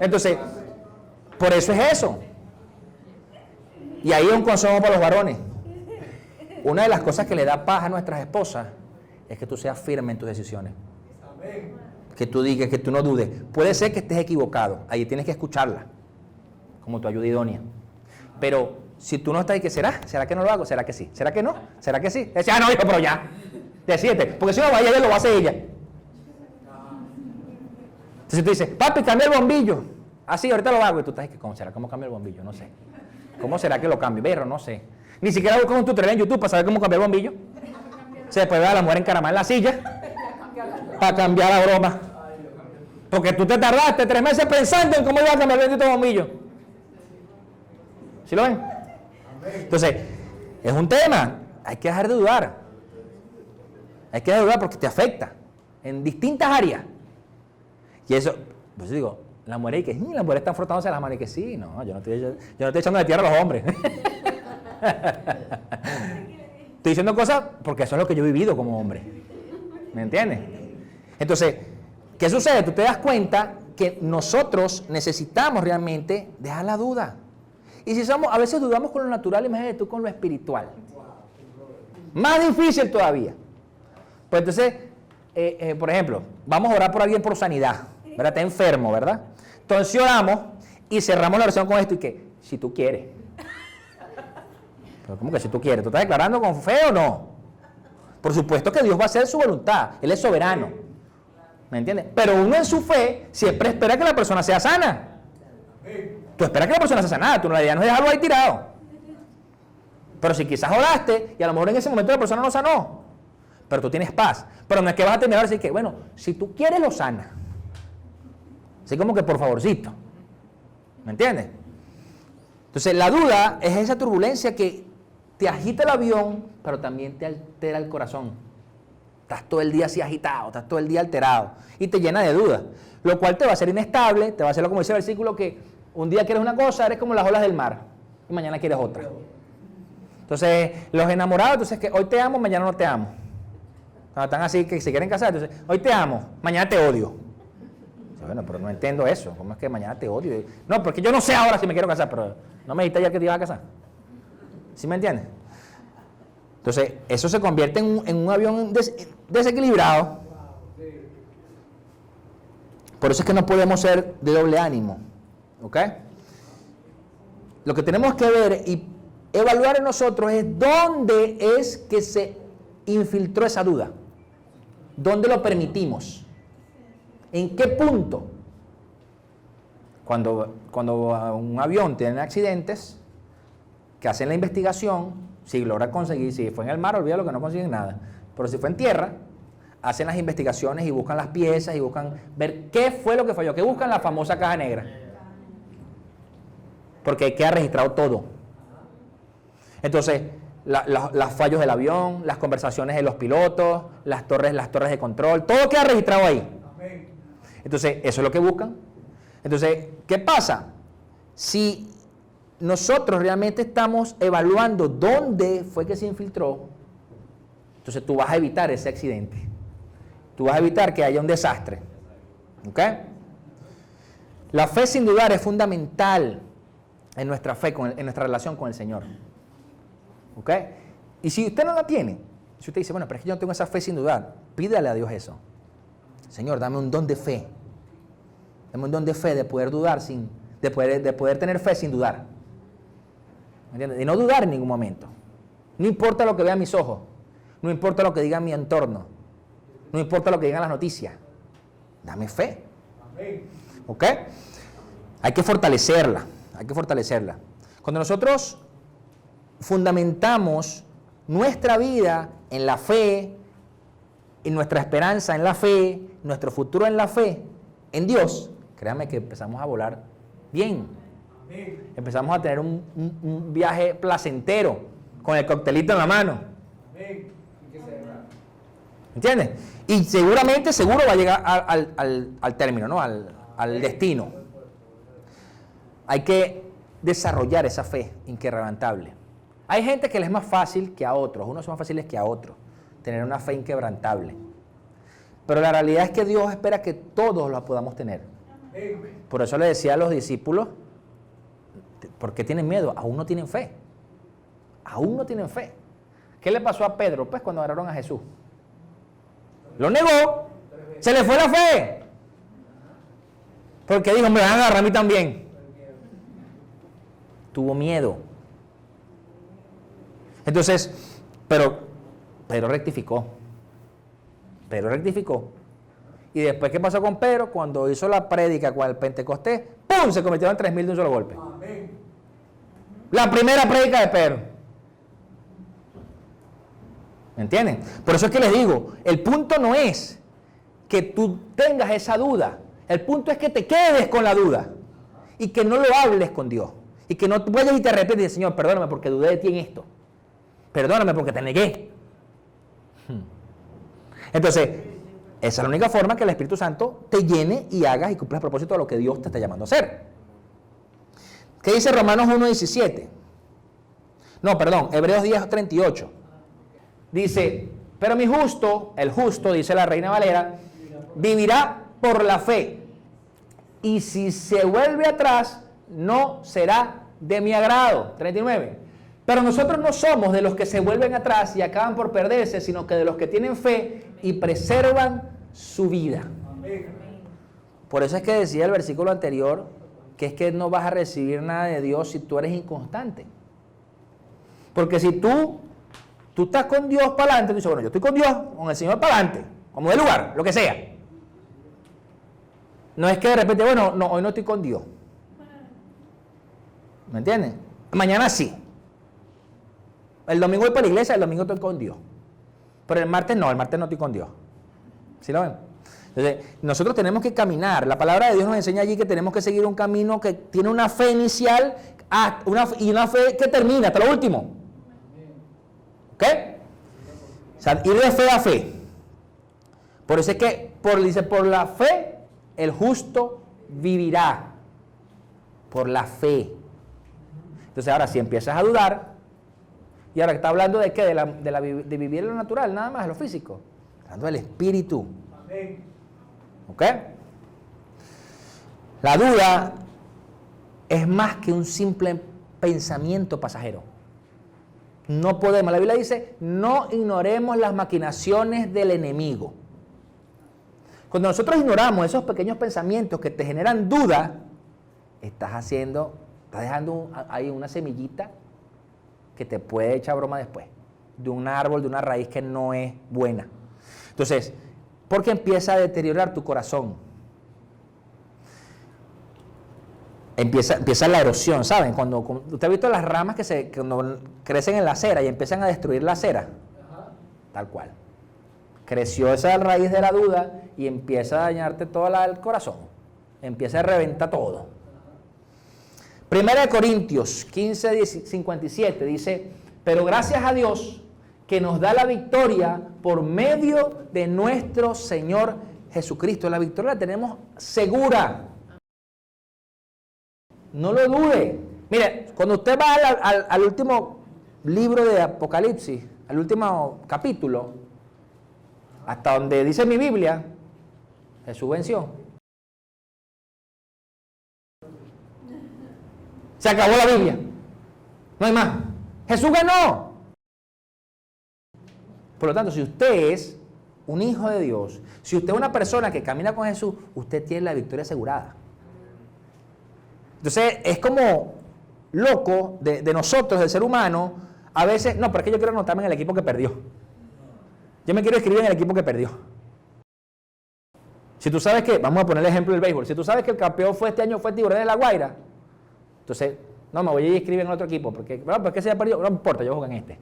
Entonces, por eso es eso. Y ahí es un consejo para los varones. Una de las cosas que le da paz a nuestras esposas es que tú seas firme en tus decisiones. Que tú digas, que tú no dudes. Puede ser que estés equivocado. Ahí tienes que escucharla. Como tu ayuda idónea. Pero si tú no estás ahí, ¿qué será? ¿Será que no lo hago? ¿Será que sí? ¿Será que no? ¿Será que sí? Dice, no, hijo, pero ya. Decídete. Porque si no vaya, ella lo va a hacer ella. Entonces tú dices, papi, cambia el bombillo. Ah, sí, ahorita lo hago. Y tú estás, ¿cómo será? ¿Cómo cambia el bombillo? No sé. ¿Cómo será que lo cambie? Berro, no sé. Ni siquiera buscas un tutorial en YouTube para saber cómo cambiar el bombillo. Se puede ver a la mujer encaramada en la silla para cambiar la broma. Porque tú te tardaste 3 meses pensando en cómo iba a cambiar el bendito bombillo. ¿Sí lo ven? Entonces, es un tema. Hay que dejar de dudar. Hay que dejar de dudar porque te afecta en distintas áreas. Y eso, pues yo digo, la mujer dice, las mujeres están frotándose las manos y que sí, no, yo no estoy echando de tierra a los hombres. Estoy diciendo cosas porque eso es lo que yo he vivido como hombre. ¿Me entiendes? Entonces, ¿qué sucede? Tú te das cuenta que nosotros necesitamos realmente dejar la duda. Y si a veces dudamos con lo natural, imagínate tú con lo espiritual. Más difícil todavía. Pues entonces, por ejemplo, vamos a orar por alguien por sanidad, ¿verdad? Está enfermo, ¿verdad? Entonces oramos y cerramos la oración con esto y que, si tú quieres. Pero ¿cómo que si tú quieres? ¿Tú estás declarando con fe o no? Por supuesto que Dios va a hacer su voluntad. Él es soberano. ¿Me entiendes? Pero uno en su fe siempre espera que la persona sea sana. Tú esperas que la persona sea sanada. Tú no, la idea no es dejarlo ahí tirado. Pero si quizás oraste y a lo mejor en ese momento la persona no sanó, pero tú tienes paz. Pero no es que vas a terminar así que, bueno, si tú quieres lo sana. Así como que por favorcito. ¿Me entiendes? Entonces la duda es esa turbulencia que te agita el avión, pero también te altera el corazón. Estás todo el día así agitado, estás todo el día alterado y te llena de dudas, lo cual te va a hacer inestable, te va a hacer como dice el versículo que un día quieres una cosa, eres como las olas del mar y mañana quieres otra. Entonces, los enamorados, entonces que hoy te amo, mañana no te amo. Cuando están así que se quieren casar, entonces hoy te amo, mañana te odio. Bueno, pero no entiendo eso, ¿cómo es que mañana te odio? No, porque yo no sé ahora si me quiero casar, pero no me dijiste ayer que te ibas a casar. ¿Sí me entiendes? Entonces, eso se convierte en un avión desequilibrado. Por eso es que no podemos ser de doble ánimo. ¿Ok? Lo que tenemos que ver y evaluar en nosotros es dónde es que se infiltró esa duda. ¿Dónde lo permitimos? ¿En qué punto? Cuando un avión tiene accidentes, que hacen la investigación, si logra conseguir, si fue en el mar, olvídalo que no consiguen nada. Pero si fue en tierra, hacen las investigaciones y buscan las piezas y buscan ver qué fue lo que falló, que buscan la famosa caja negra. Porque queda registrado todo. Entonces, los fallos del avión, las conversaciones de los pilotos, las torres de control, todo queda registrado ahí. Entonces, eso es lo que buscan. Entonces, ¿qué pasa? Si nosotros realmente estamos evaluando dónde fue que se infiltró, entonces tú vas a evitar ese accidente. Tú vas a evitar que haya un desastre. ¿Ok? La fe sin dudar es fundamental en nuestra fe, en nuestra relación con el Señor. ¿Ok? Y si usted no la tiene, si usted dice, bueno, pero es que yo no tengo esa fe sin dudar, pídale a Dios eso. Señor, dame un don de fe. Dame un don de fe de poder dudar de poder tener fe sin dudar. ¿Me entiendes? De no dudar en ningún momento. No importa lo que vean mis ojos. No importa lo que diga mi entorno. No importa lo que digan las noticias. Dame fe. ¿Ok? Hay que fortalecerla. Hay que fortalecerla. Cuando nosotros fundamentamos nuestra vida en la fe, en nuestra esperanza en la fe, nuestro futuro en la fe, en Dios, créanme que empezamos a volar bien. Empezamos a tener un viaje placentero con el coctelito en la mano. ¿Entiendes? Y seguro va a llegar al término, ¿no? Al destino. Hay que desarrollar esa fe inquebrantable. Hay gente que les es más fácil que a otros, unos son más fáciles que a otros, tener una fe inquebrantable. Pero la realidad es que Dios espera que todos la podamos tener. Por eso le decía a los discípulos, ¿por qué tienen miedo? Aún no tienen fe. Aún no tienen fe. ¿Qué le pasó a Pedro? Pues cuando agarraron a Jesús. Lo negó. Se le fue la fe. Porque dijo, me van a agarrar a mí también. Tuvo miedo. Entonces, pero Pedro rectificó. Pedro rectificó. Y después, ¿qué pasó con Pedro? Cuando hizo la prédica con el Pentecostés, ¡pum! Se convirtieron en 3,000 de un solo golpe. Amén. La primera prédica de Pedro. ¿Me entienden? Por eso es que les digo, el punto no es que tú tengas esa duda. El punto es que te quedes con la duda. Y que no lo hables con Dios. Y que no vayas y te arrepientes y dices, Señor, perdóname porque dudé de ti en esto. Perdóname porque te negué. Entonces, esa es la única forma que el Espíritu Santo te llene y hagas y cumplas a propósito de lo que Dios te está llamando a hacer. ¿Qué dice Romanos 1:17? No, perdón, Hebreos 10:38. Dice, pero mi justo, el justo, dice la Reina Valera, vivirá por la fe. Y si se vuelve atrás, no será de mi agrado. 39. Pero nosotros no somos de los que se vuelven atrás y acaban por perderse, sino que de los que tienen fe y preservan su vida. Por eso es que decía el versículo anterior, que es que no vas a recibir nada de Dios si tú eres inconstante. Porque si tú estás con Dios para adelante, tú dices, bueno, yo estoy con Dios, con el Señor para adelante, como de lugar, lo que sea. No es que de repente, bueno, no, hoy no estoy con Dios. ¿Me entiendes? Mañana sí. El domingo voy para la iglesia, el domingo estoy con Dios. Pero el martes no estoy con Dios. ¿Sí lo ven? Entonces, nosotros tenemos que caminar. La palabra de Dios nos enseña allí que tenemos que seguir un camino que tiene una fe inicial y una fe que termina hasta lo último. ¿Ok? O sea, ir de fe a fe. Por eso es que dice, por la fe el justo vivirá. Por la fe. Entonces ahora si empiezas a dudar, y ahora está hablando de qué, de vivir en lo natural, nada más, de lo físico. Hablando del espíritu. ¿Ok? La duda es más que un simple pensamiento pasajero. No podemos, la Biblia dice, no ignoremos las maquinaciones del enemigo. Cuando nosotros ignoramos esos pequeños pensamientos que te generan duda, estás dejando ahí una semillita que te puede echar broma después, de un árbol, de una raíz que no es buena. Entonces, porque empieza a deteriorar tu corazón. Empieza la erosión, ¿saben? Cuando usted ha visto las ramas cuando crecen en la acera y empiezan a destruir la acera. Tal cual. Creció esa raíz de la duda y empieza a dañarte todo el corazón. Empieza a reventar todo. 1 Corintios 15:57 dice, pero gracias a Dios que nos da la victoria por medio de nuestro Señor Jesucristo. La victoria la tenemos segura. No lo dude. Mire, cuando usted va al último libro de Apocalipsis, al último capítulo, hasta donde dice mi Biblia, Jesús venció. Se acabó la Biblia. No hay más. Jesús ganó. Por lo tanto, si usted es un hijo de Dios, si usted es una persona que camina con Jesús, usted tiene la victoria asegurada. Entonces, es como loco de nosotros, del ser humano, a veces, no, pero es que yo quiero anotarme en el equipo que perdió. Yo me quiero escribir en el equipo que perdió. Si tú sabes que, vamos a poner el ejemplo del béisbol, si tú sabes que el campeón este año fue Tiburones de La Guaira, entonces, no, me voy a ir a escribir en otro equipo, porque, bueno, ¿por qué se ha perdido? No importa, yo juego en este.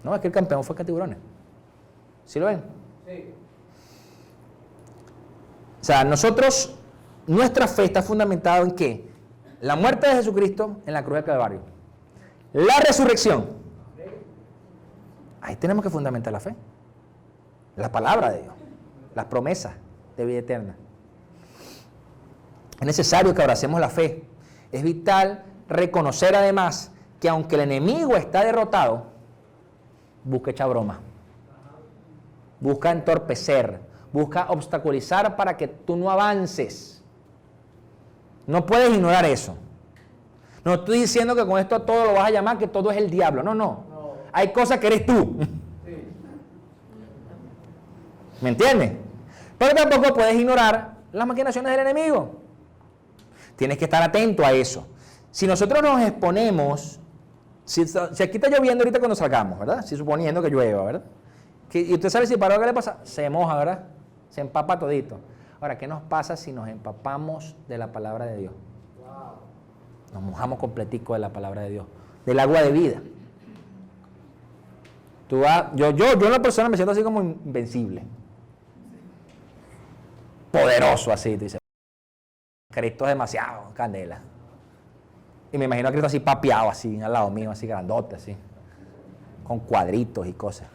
No, es que el campeón fue Tiburones. ¿Sí lo ven? Sí. O sea, nuestra fe está fundamentada en ¿qué? La muerte de Jesucristo en la cruz del Calvario. La resurrección. Ahí tenemos que fundamentar la fe. La palabra de Dios. Las promesas de vida eterna. Es necesario que abracemos la fe. Es vital reconocer además que aunque el enemigo está derrotado, busca echar broma. Busca entorpecer. Busca obstaculizar para que tú no avances. No puedes ignorar eso. No estoy diciendo que con esto todo lo vas a llamar que todo es el diablo. No, no. Hay cosas que eres tú. ¿Me entiendes? Pero tampoco puedes ignorar las maquinaciones del enemigo. Tienes que estar atento a eso. Si nosotros nos exponemos, si aquí está lloviendo ahorita cuando salgamos, ¿verdad? Si suponiendo que llueva, ¿verdad? Y usted sabe si para qué le pasa, se moja, ¿verdad? Se empapa todito. Ahora, ¿qué nos pasa si nos empapamos de la palabra de Dios? Nos mojamos completico de la palabra de Dios, del agua de vida. Yo en la persona me siento así como invencible. Poderoso así, tú dices. Cristo es demasiado candela. Y me imagino a Cristo así papeado, así, al lado mío, así grandote, así. Con cuadritos y cosas.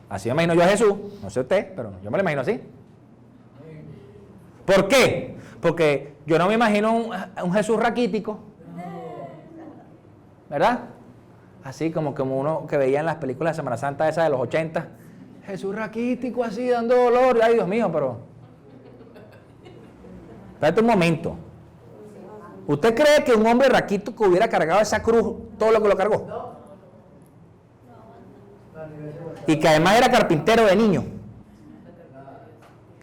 Así me imagino yo a Jesús. No sé usted, pero yo me lo imagino así. ¿Por qué? Porque yo no me imagino un Jesús raquítico. ¿Verdad? Así como uno que veía en las películas de Semana Santa esas de los 80. Jesús raquítico así, dando dolor. Ay, Dios mío, pero... Espérate un momento. ¿Usted cree que un hombre raquítico hubiera cargado esa cruz todo lo que lo cargó? Y que además era carpintero de niño.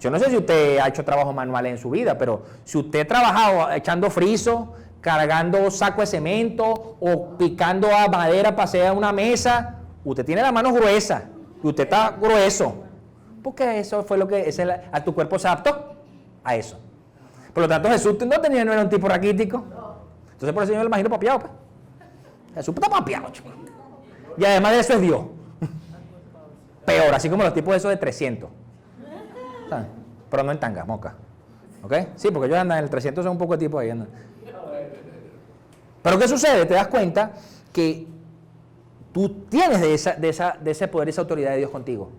Yo no sé si usted ha hecho trabajo manual en su vida, pero si usted ha trabajado echando friso, cargando saco de cemento o picando a madera para hacer una mesa, usted tiene las manos gruesas y usted está grueso. Porque eso fue lo que a tu cuerpo se adaptó a eso. Por lo tanto, Jesús no era un tipo raquítico. Entonces, por eso yo me lo imagino papeado. Pues. Jesús está papeado, chico. Y además de eso es Dios. Peor, así como los tipos esos de 300. ¿Sabes? Pero no en tanga, moca. ¿Ok? Sí, porque ellos andan en el 300, son un poco de tipo ahí. Andan. Pero ¿qué sucede? Te das cuenta que tú tienes de ese poder, esa autoridad de Dios contigo.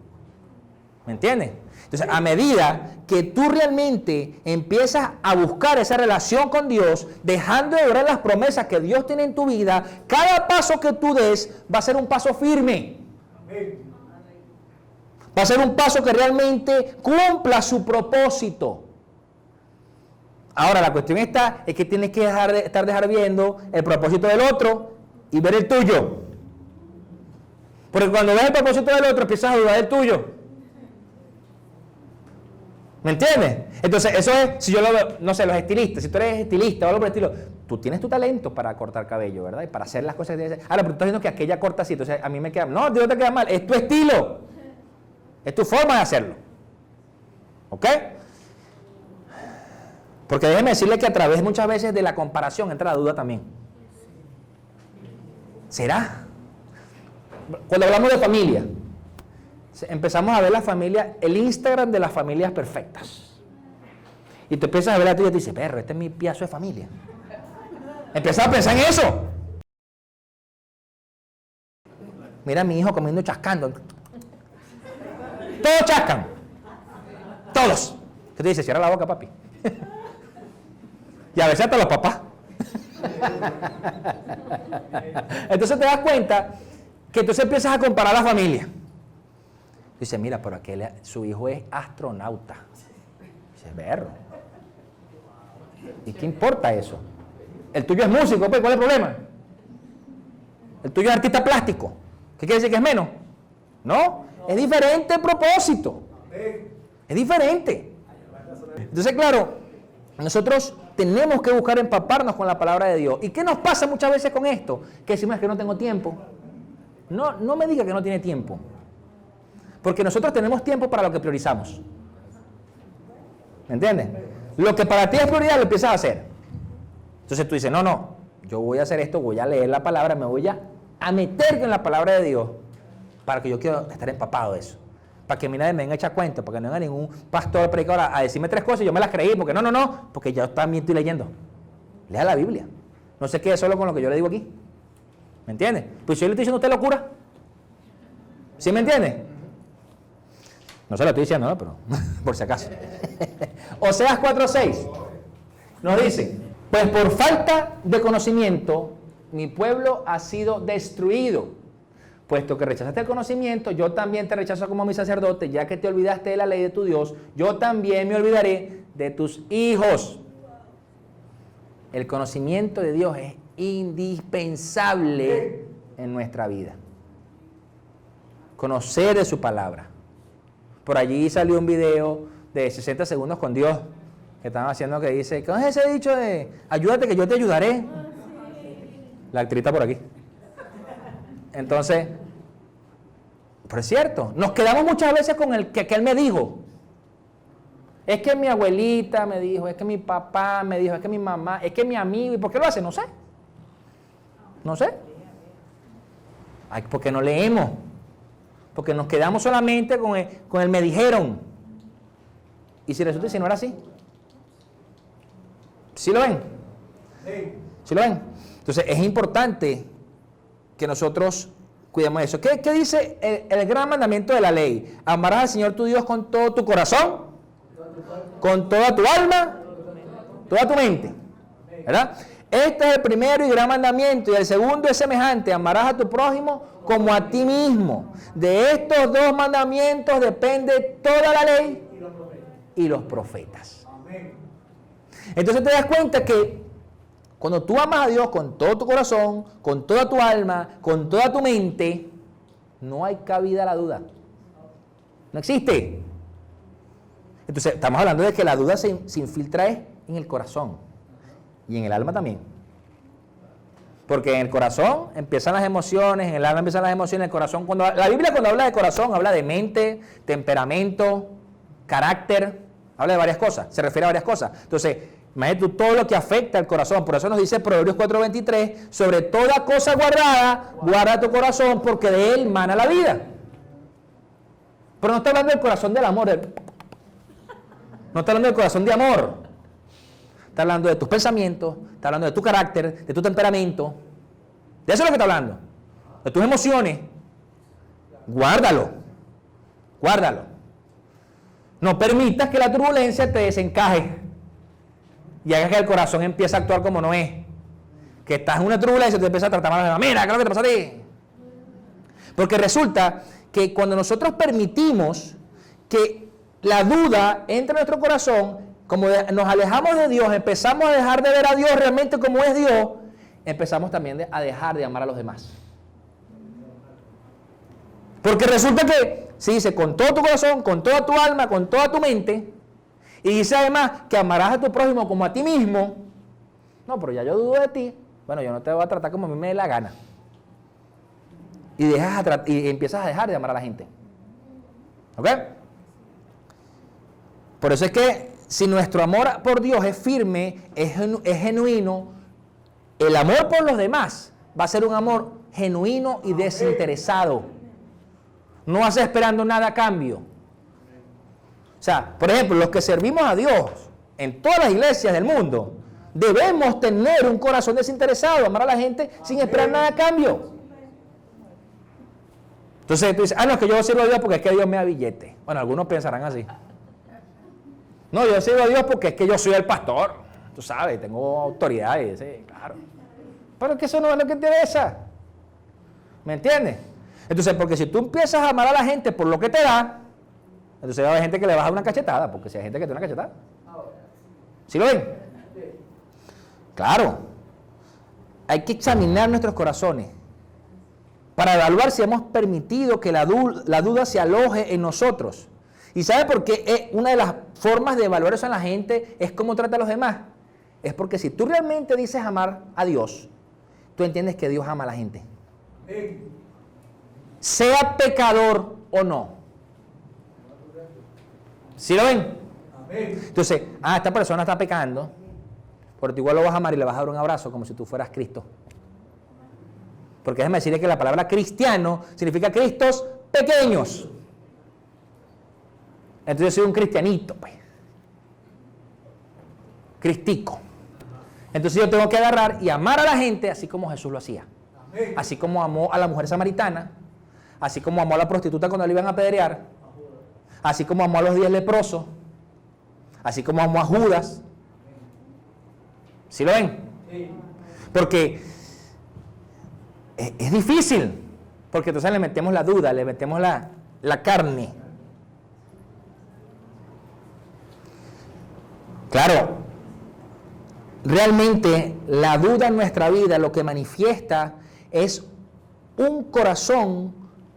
¿Me entiendes? Entonces, a medida que tú realmente empiezas a buscar esa relación con Dios, dejando de ver las promesas que Dios tiene en tu vida, cada paso que tú des va a ser un paso firme. Va a ser un paso que realmente cumpla su propósito. Ahora, la cuestión es que tienes que dejar viendo el propósito del otro y ver el tuyo. Porque cuando ves el propósito del otro, empiezas a dudar del tuyo. ¿Me entiendes? Entonces, eso es, si yo lo veo, no sé, los estilistas, si tú eres estilista o algo por el estilo, tú tienes tu talento para cortar cabello, ¿verdad? Y para hacer las cosas que tienes que hacer. Ahora, pero tú estás viendo que aquella corta así, entonces a mí me queda, no, no te queda mal, es tu estilo. Es tu forma de hacerlo. ¿Ok? Porque déjeme decirle que a través muchas veces de la comparación entra la duda también. ¿Será? Cuando hablamos de familia, empezamos a ver la familia, el Instagram de las familias perfectas. Y tú empiezas a ver la tuya y te dices, perro, este es mi pedazo de familia. Empiezas a pensar en eso. Mira a mi hijo comiendo chascando. Todos chascan. Todos. ¿Qué te dice? Cierra la boca, papi. Y a veces hasta los papás. Entonces te das cuenta que entonces empiezas a comparar la familia. Dice, mira, pero su hijo es astronauta. Dice, berro. ¿Y qué importa eso? El tuyo es músico, pues, ¿cuál es el problema? El tuyo es artista plástico. ¿Qué quiere decir que es menos? No, es diferente el propósito. Es diferente. Entonces, claro, nosotros tenemos que buscar empaparnos con la palabra de Dios. ¿Y qué nos pasa muchas veces con esto? Que decimos que no tengo tiempo. No me diga que no tiene tiempo. Porque nosotros tenemos tiempo para lo que priorizamos. ¿Me entiendes? Lo que para ti es prioridad lo empiezas a hacer. Entonces tú dices, no, yo voy a hacer esto, voy a leer la palabra, me voy a meter en la palabra de Dios para que yo quiero estar empapado de eso. Para que mi nadie me venga a echar cuenta, para que no venga ningún pastor predicador a decirme 3 cosas y yo me las creí, porque no, porque yo también estoy leyendo. Lea la Biblia. No se quede solo con lo que yo le digo aquí. ¿Me entiende? Pues si yo le estoy diciendo a usted locura. ¿Sí me entiende? No se lo estoy diciendo, ¿no? Pero por si acaso. Oseas 4:6 nos dice: pues por falta de conocimiento mi pueblo ha sido destruido. Puesto que rechazaste el conocimiento, yo también te rechazo como mi sacerdote, ya que te olvidaste de la ley de tu Dios, yo también me olvidaré de tus hijos. El conocimiento de Dios es indispensable en nuestra vida. Conocer de su palabra. Por allí salió un video de 60 segundos con Dios que estaban haciendo, que dice: ¿qué es ese dicho de ayúdate que yo te ayudaré? La actriz está por aquí. Entonces, pero es cierto, nos quedamos muchas veces con el que él me dijo. Es que mi abuelita me dijo, es que mi papá me dijo, es que mi mamá, es que mi amigo. ¿Y por qué lo hace? No sé. No sé. Ay, porque no leemos. Porque nos quedamos solamente con el me dijeron. ¿Y si resulta que si no era así? ¿Sí lo ven? ¿Sí lo ven? Entonces es importante que nosotros cuidemos eso. ¿Qué dice el gran mandamiento de la ley? Amarás al Señor tu Dios con todo tu corazón, con toda tu alma, toda tu mente. ¿Verdad? Este es el primero y gran mandamiento. Y el segundo es semejante: amarás a tu prójimo como a ti mismo. De estos dos mandamientos depende toda la ley y los profetas. Entonces te das cuenta que cuando tú amas a Dios con todo tu corazón, con toda tu alma, con toda tu mente, no hay cabida a la duda. No existe. Entonces estamos hablando de que la duda se infiltra en el corazón y en el alma también. Porque en el corazón empiezan las emociones, en el alma empiezan las emociones, en el corazón. La Biblia cuando habla de corazón habla de mente, temperamento, carácter, habla de varias cosas, se refiere a varias cosas. Entonces, imagínate tú todo lo que afecta al corazón. Por eso nos dice Proverbios 4:23, sobre toda cosa guardada, guarda tu corazón, porque de él mana la vida. Pero no está hablando del corazón del amor, no está hablando del corazón de amor. Está hablando de tus pensamientos, está hablando de tu carácter, de tu temperamento. De eso es lo que está hablando. De tus emociones. Guárdalo. Guárdalo. No permitas que la turbulencia te desencaje y haga que el corazón empiece a actuar como no es. Que estás en una turbulencia y te empiezas a tratar mal. Mira, ¿qué es lo que te pasa a ti? Porque resulta que cuando nosotros permitimos que la duda entre en nuestro corazón, como nos alejamos de Dios, empezamos a dejar de ver a Dios realmente como es Dios, empezamos también a dejar de amar a los demás. Porque resulta que se dice con todo tu corazón, con toda tu alma, con toda tu mente, y dice además que amarás a tu prójimo como a ti mismo. No, pero ya yo dudo de ti. Bueno, yo no te voy a tratar como a mí me dé la gana. Y empiezas a dejar de amar a la gente. ¿Ok? Por eso es que si nuestro amor por Dios es firme, es genuino, el amor por los demás va a ser un amor genuino y desinteresado. No vas esperando nada a cambio. O sea, por ejemplo, los que servimos a Dios en todas las iglesias del mundo, debemos tener un corazón desinteresado, amar a la gente sin esperar nada a cambio. Entonces tú dices, no, es que yo sirvo a Dios porque es que Dios me da billete. Bueno, algunos pensarán así. No, yo sirvo a Dios porque es que yo soy el pastor. Tú sabes, tengo autoridad. Sí, claro. Pero es que eso no es lo que interesa. ¿Me entiendes? Entonces, porque si tú empiezas a amar a la gente por lo que te da, entonces va a haber gente que le vas a dar una cachetada, porque si hay gente que te da una cachetada. ¿Sí lo ven? Claro. Hay que examinar nuestros corazones para evaluar si hemos permitido que la duda se aloje en nosotros. ¿Y sabe por qué? Una de las formas de evaluar eso en la gente es cómo trata a los demás. Es porque si tú realmente dices amar a Dios, tú entiendes que Dios ama a la gente. Sea pecador o no. ¿Sí lo ven? Entonces, esta persona está pecando, pero tú igual lo vas a amar y le vas a dar un abrazo como si tú fueras Cristo. Porque déjame decirle que la palabra cristiano significa Cristos pequeños. Entonces yo soy un cristianito, pues. Cristico. Entonces yo tengo que agarrar y amar a la gente así como Jesús lo hacía. Así como amó a la mujer samaritana, así como amó a la prostituta cuando le iban a apedrear, así como amó a los 10 leprosos, así como amó a Judas. ¿Sí lo ven? Porque es difícil, porque entonces le metemos la duda, le metemos la carne. Claro, realmente la duda en nuestra vida lo que manifiesta es un corazón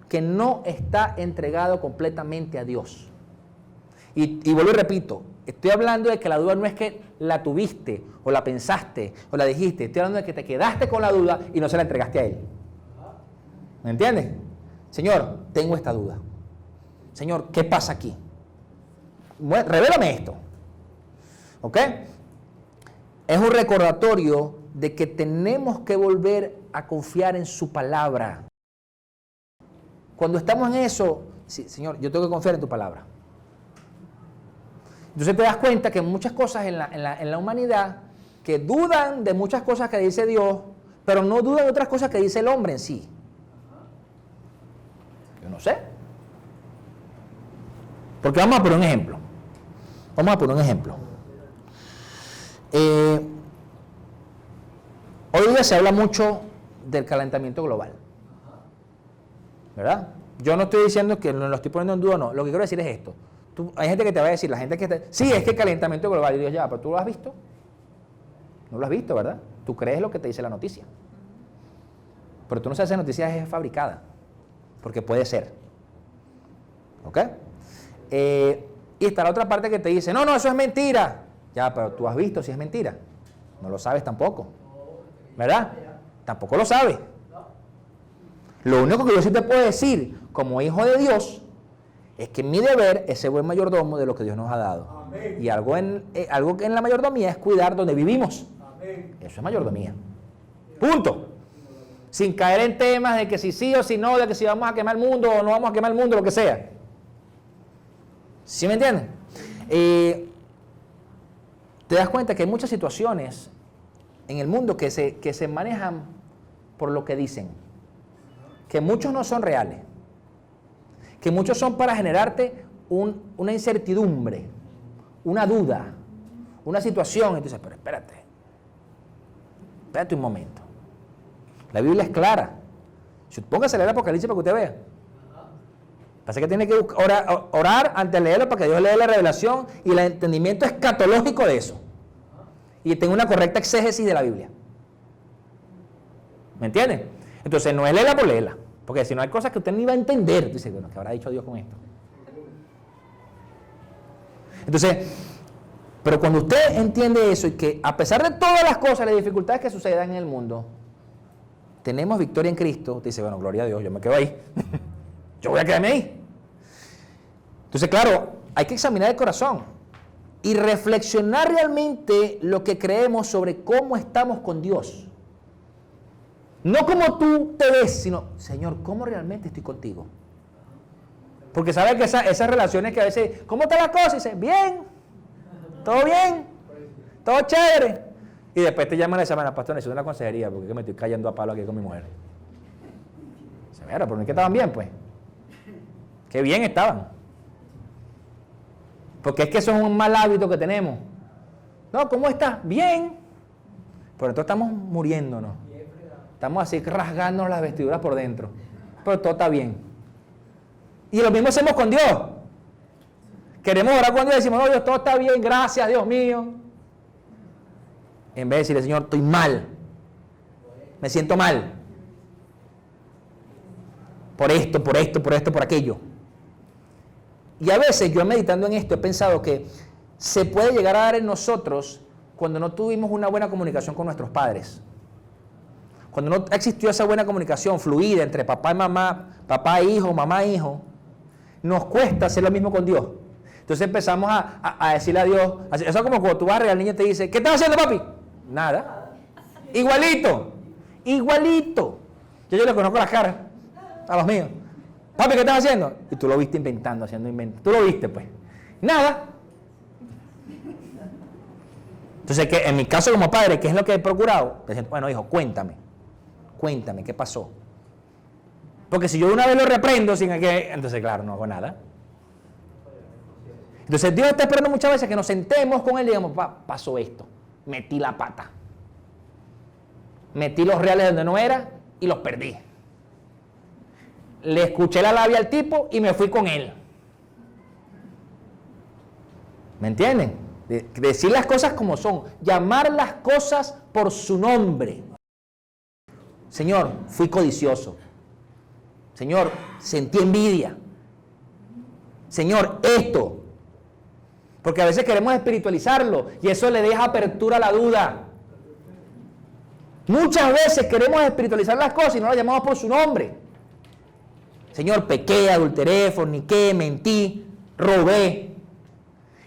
que no está entregado completamente a Dios. Y vuelvo y repito, estoy hablando de que la duda no es que la tuviste, o la pensaste, o la dijiste. Estoy hablando de que te quedaste con la duda y no se la entregaste a Él. ¿Me entiendes? Señor, tengo esta duda. Señor, ¿qué pasa aquí? Bueno, revélame esto. ¿Ok? Es un recordatorio de que tenemos que volver a confiar en su palabra. Cuando estamos en eso, sí, Señor, yo tengo que confiar en tu palabra. Entonces te das cuenta que muchas cosas en la humanidad que dudan de muchas cosas que dice Dios, pero no dudan de otras cosas que dice el hombre en sí. Yo no sé. Porque vamos a poner un ejemplo. Hoy día se habla mucho del calentamiento global, ¿verdad? Yo no estoy diciendo que lo estoy poniendo en duda, no. Lo que quiero decir es esto. Hay gente que te va a decir, sí, es que el calentamiento global. Y Dios, ya, pero ¿tú lo has visto? No lo has visto, ¿verdad? Tú crees lo que te dice la noticia. Pero tú no sabes si esa noticia es fabricada, porque puede ser. ¿Ok? Y está la otra parte que te dice, no, eso es mentira. Ya, pero tú has visto si es mentira. No lo sabes tampoco. ¿Verdad? Tampoco lo sabes. Lo único que yo sí te puedo decir, como hijo de Dios, es que mi deber es ser buen mayordomo de lo que Dios nos ha dado. Amén. Y algo que en la mayordomía es cuidar donde vivimos. Amén. Eso es mayordomía. Punto. Sin caer en temas de que si sí o si no, de que si vamos a quemar el mundo o no vamos a quemar el mundo, lo que sea. ¿Sí me entienden? Te das cuenta que hay muchas situaciones en el mundo que se manejan por lo que dicen. Que muchos no son reales. Que muchos son para generarte una incertidumbre, una duda, una situación. Y tú dices, pero espérate un momento. La Biblia es clara. Póngase a leer el Apocalipsis para que usted vea. Pasa que tiene que orar antes de leerlo para que Dios le dé la revelación y el entendimiento escatológico de eso. Y tenga una correcta exégesis de la Biblia. ¿Me entiende? Entonces no es leerla por leerla. Porque si no hay cosas que usted ni va a entender, dice, bueno, ¿qué habrá dicho Dios con esto? Entonces, pero cuando usted entiende eso y que a pesar de todas las cosas, las dificultades que sucedan en el mundo, tenemos victoria en Cristo, usted dice, bueno, gloria a Dios, yo me quedo ahí. Yo voy a quedarme ahí. Entonces, claro, hay que examinar el corazón y reflexionar realmente lo que creemos sobre cómo estamos con Dios. No como tú te ves, sino, Señor, ¿cómo realmente estoy contigo? Porque sabes que esas relaciones que a veces, ¿cómo está la cosa? Y dice, bien, todo bien, todo chévere. Y después te llaman a la semana, pastor, necesito una consejería, porque me estoy cayendo a palo aquí con mi mujer. Dice, mira, pero no es que estaban bien, pues. Qué bien estaban. Porque es que eso es un mal hábito que tenemos. No, ¿cómo estás? Bien. Pero nosotros estamos muriéndonos. Estamos así rasgándonos las vestiduras por dentro. Pero todo está bien. Y lo mismo hacemos con Dios. Queremos orar con Dios y decimos, no, Dios, todo está bien, gracias, Dios mío. En vez de decirle, Señor, estoy mal. Me siento mal. Por esto, por aquello. Y a veces yo meditando en esto he pensado que se puede llegar a dar en nosotros cuando no tuvimos una buena comunicación con nuestros padres. Cuando no existió esa buena comunicación fluida entre papá y mamá, papá e hijo, mamá e hijo, nos cuesta hacer lo mismo con Dios. Entonces empezamos a decirle a Dios, eso es como cuando tú vas al niño y te dice, ¿qué estás haciendo, papi? Nada. Igualito. Yo le conozco las caras a los míos. Papi, ¿qué estás haciendo? Y tú lo viste inventando, haciendo inventos. Tú lo viste, pues. Nada. Entonces, que en mi caso como padre, ¿qué es lo que he procurado? Bueno, hijo, cuéntame, ¿qué pasó? Porque si yo de una vez lo reprendo sin que... Entonces, claro, no hago nada. Entonces, Dios está esperando muchas veces que nos sentemos con Él y digamos, pasó esto, metí la pata. Metí los reales donde no era y los perdí. Le escuché la labia al tipo y me fui con él. ¿Me entienden? Decir las cosas como son, llamar las cosas por su nombre. Señor, fui codicioso. Señor, sentí envidia. Señor, esto. Porque a veces queremos espiritualizarlo y eso le deja apertura a la duda. Muchas veces queremos espiritualizar las cosas y no las llamamos por su nombre. Señor, pequé, adulteré, forniqué, mentí, robé.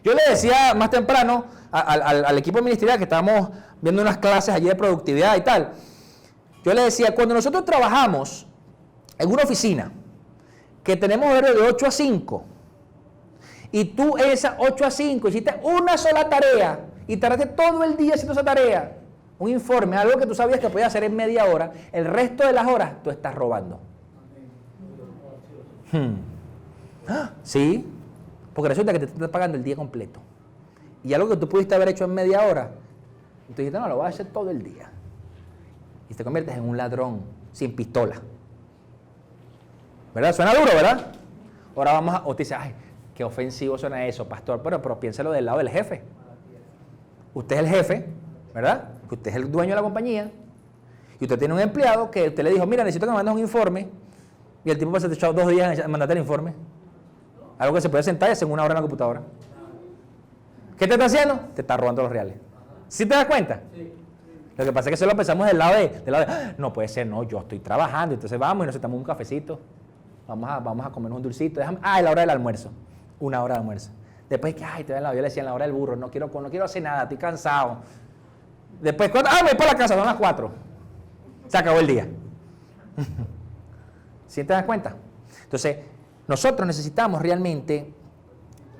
Yo le decía más temprano al equipo ministerial que estábamos viendo unas clases allí de productividad y tal. Yo le decía, cuando nosotros trabajamos en una oficina, que tenemos horario de 8 a 5, y tú esas 8 a 5 hiciste una sola tarea, y tardaste todo el día haciendo esa tarea, un informe, algo que tú sabías que podías hacer en media hora, el resto de las horas tú estás robando. Sí, porque resulta que te estás pagando el día completo. Y algo que tú pudiste haber hecho en media hora, y tú dijiste, no, lo voy a hacer todo el día. Y te conviertes en un ladrón sin pistola. ¿Verdad? Suena duro, ¿verdad? Ahora vamos a... O te dice, ay, qué ofensivo suena eso, pastor. Pero piénsalo del lado del jefe. Usted es el jefe, ¿verdad? Que usted es el dueño de la compañía. Y usted tiene un empleado que usted le dijo, mira, necesito que me mandes un informe. Y el tipo se te echó 2 días en mandarte el informe. Algo que se puede sentar y hacer 1 hora en la computadora. ¿Qué te está haciendo? Te está robando los reales. ¿Sí te das cuenta? Sí. Lo que pasa es que solo pensamos del lado de no puede ser, no, yo estoy trabajando, entonces vamos y nos sentamos un cafecito. Vamos a comer un dulcito. Es la hora del almuerzo. 1 hora de almuerzo. Después que, ay, yo le decía en la hora del burro, no quiero hacer nada, estoy cansado. Después, me voy para la casa, son las 4. Se acabó el día. ¿Sí te das cuenta? Entonces, nosotros necesitamos realmente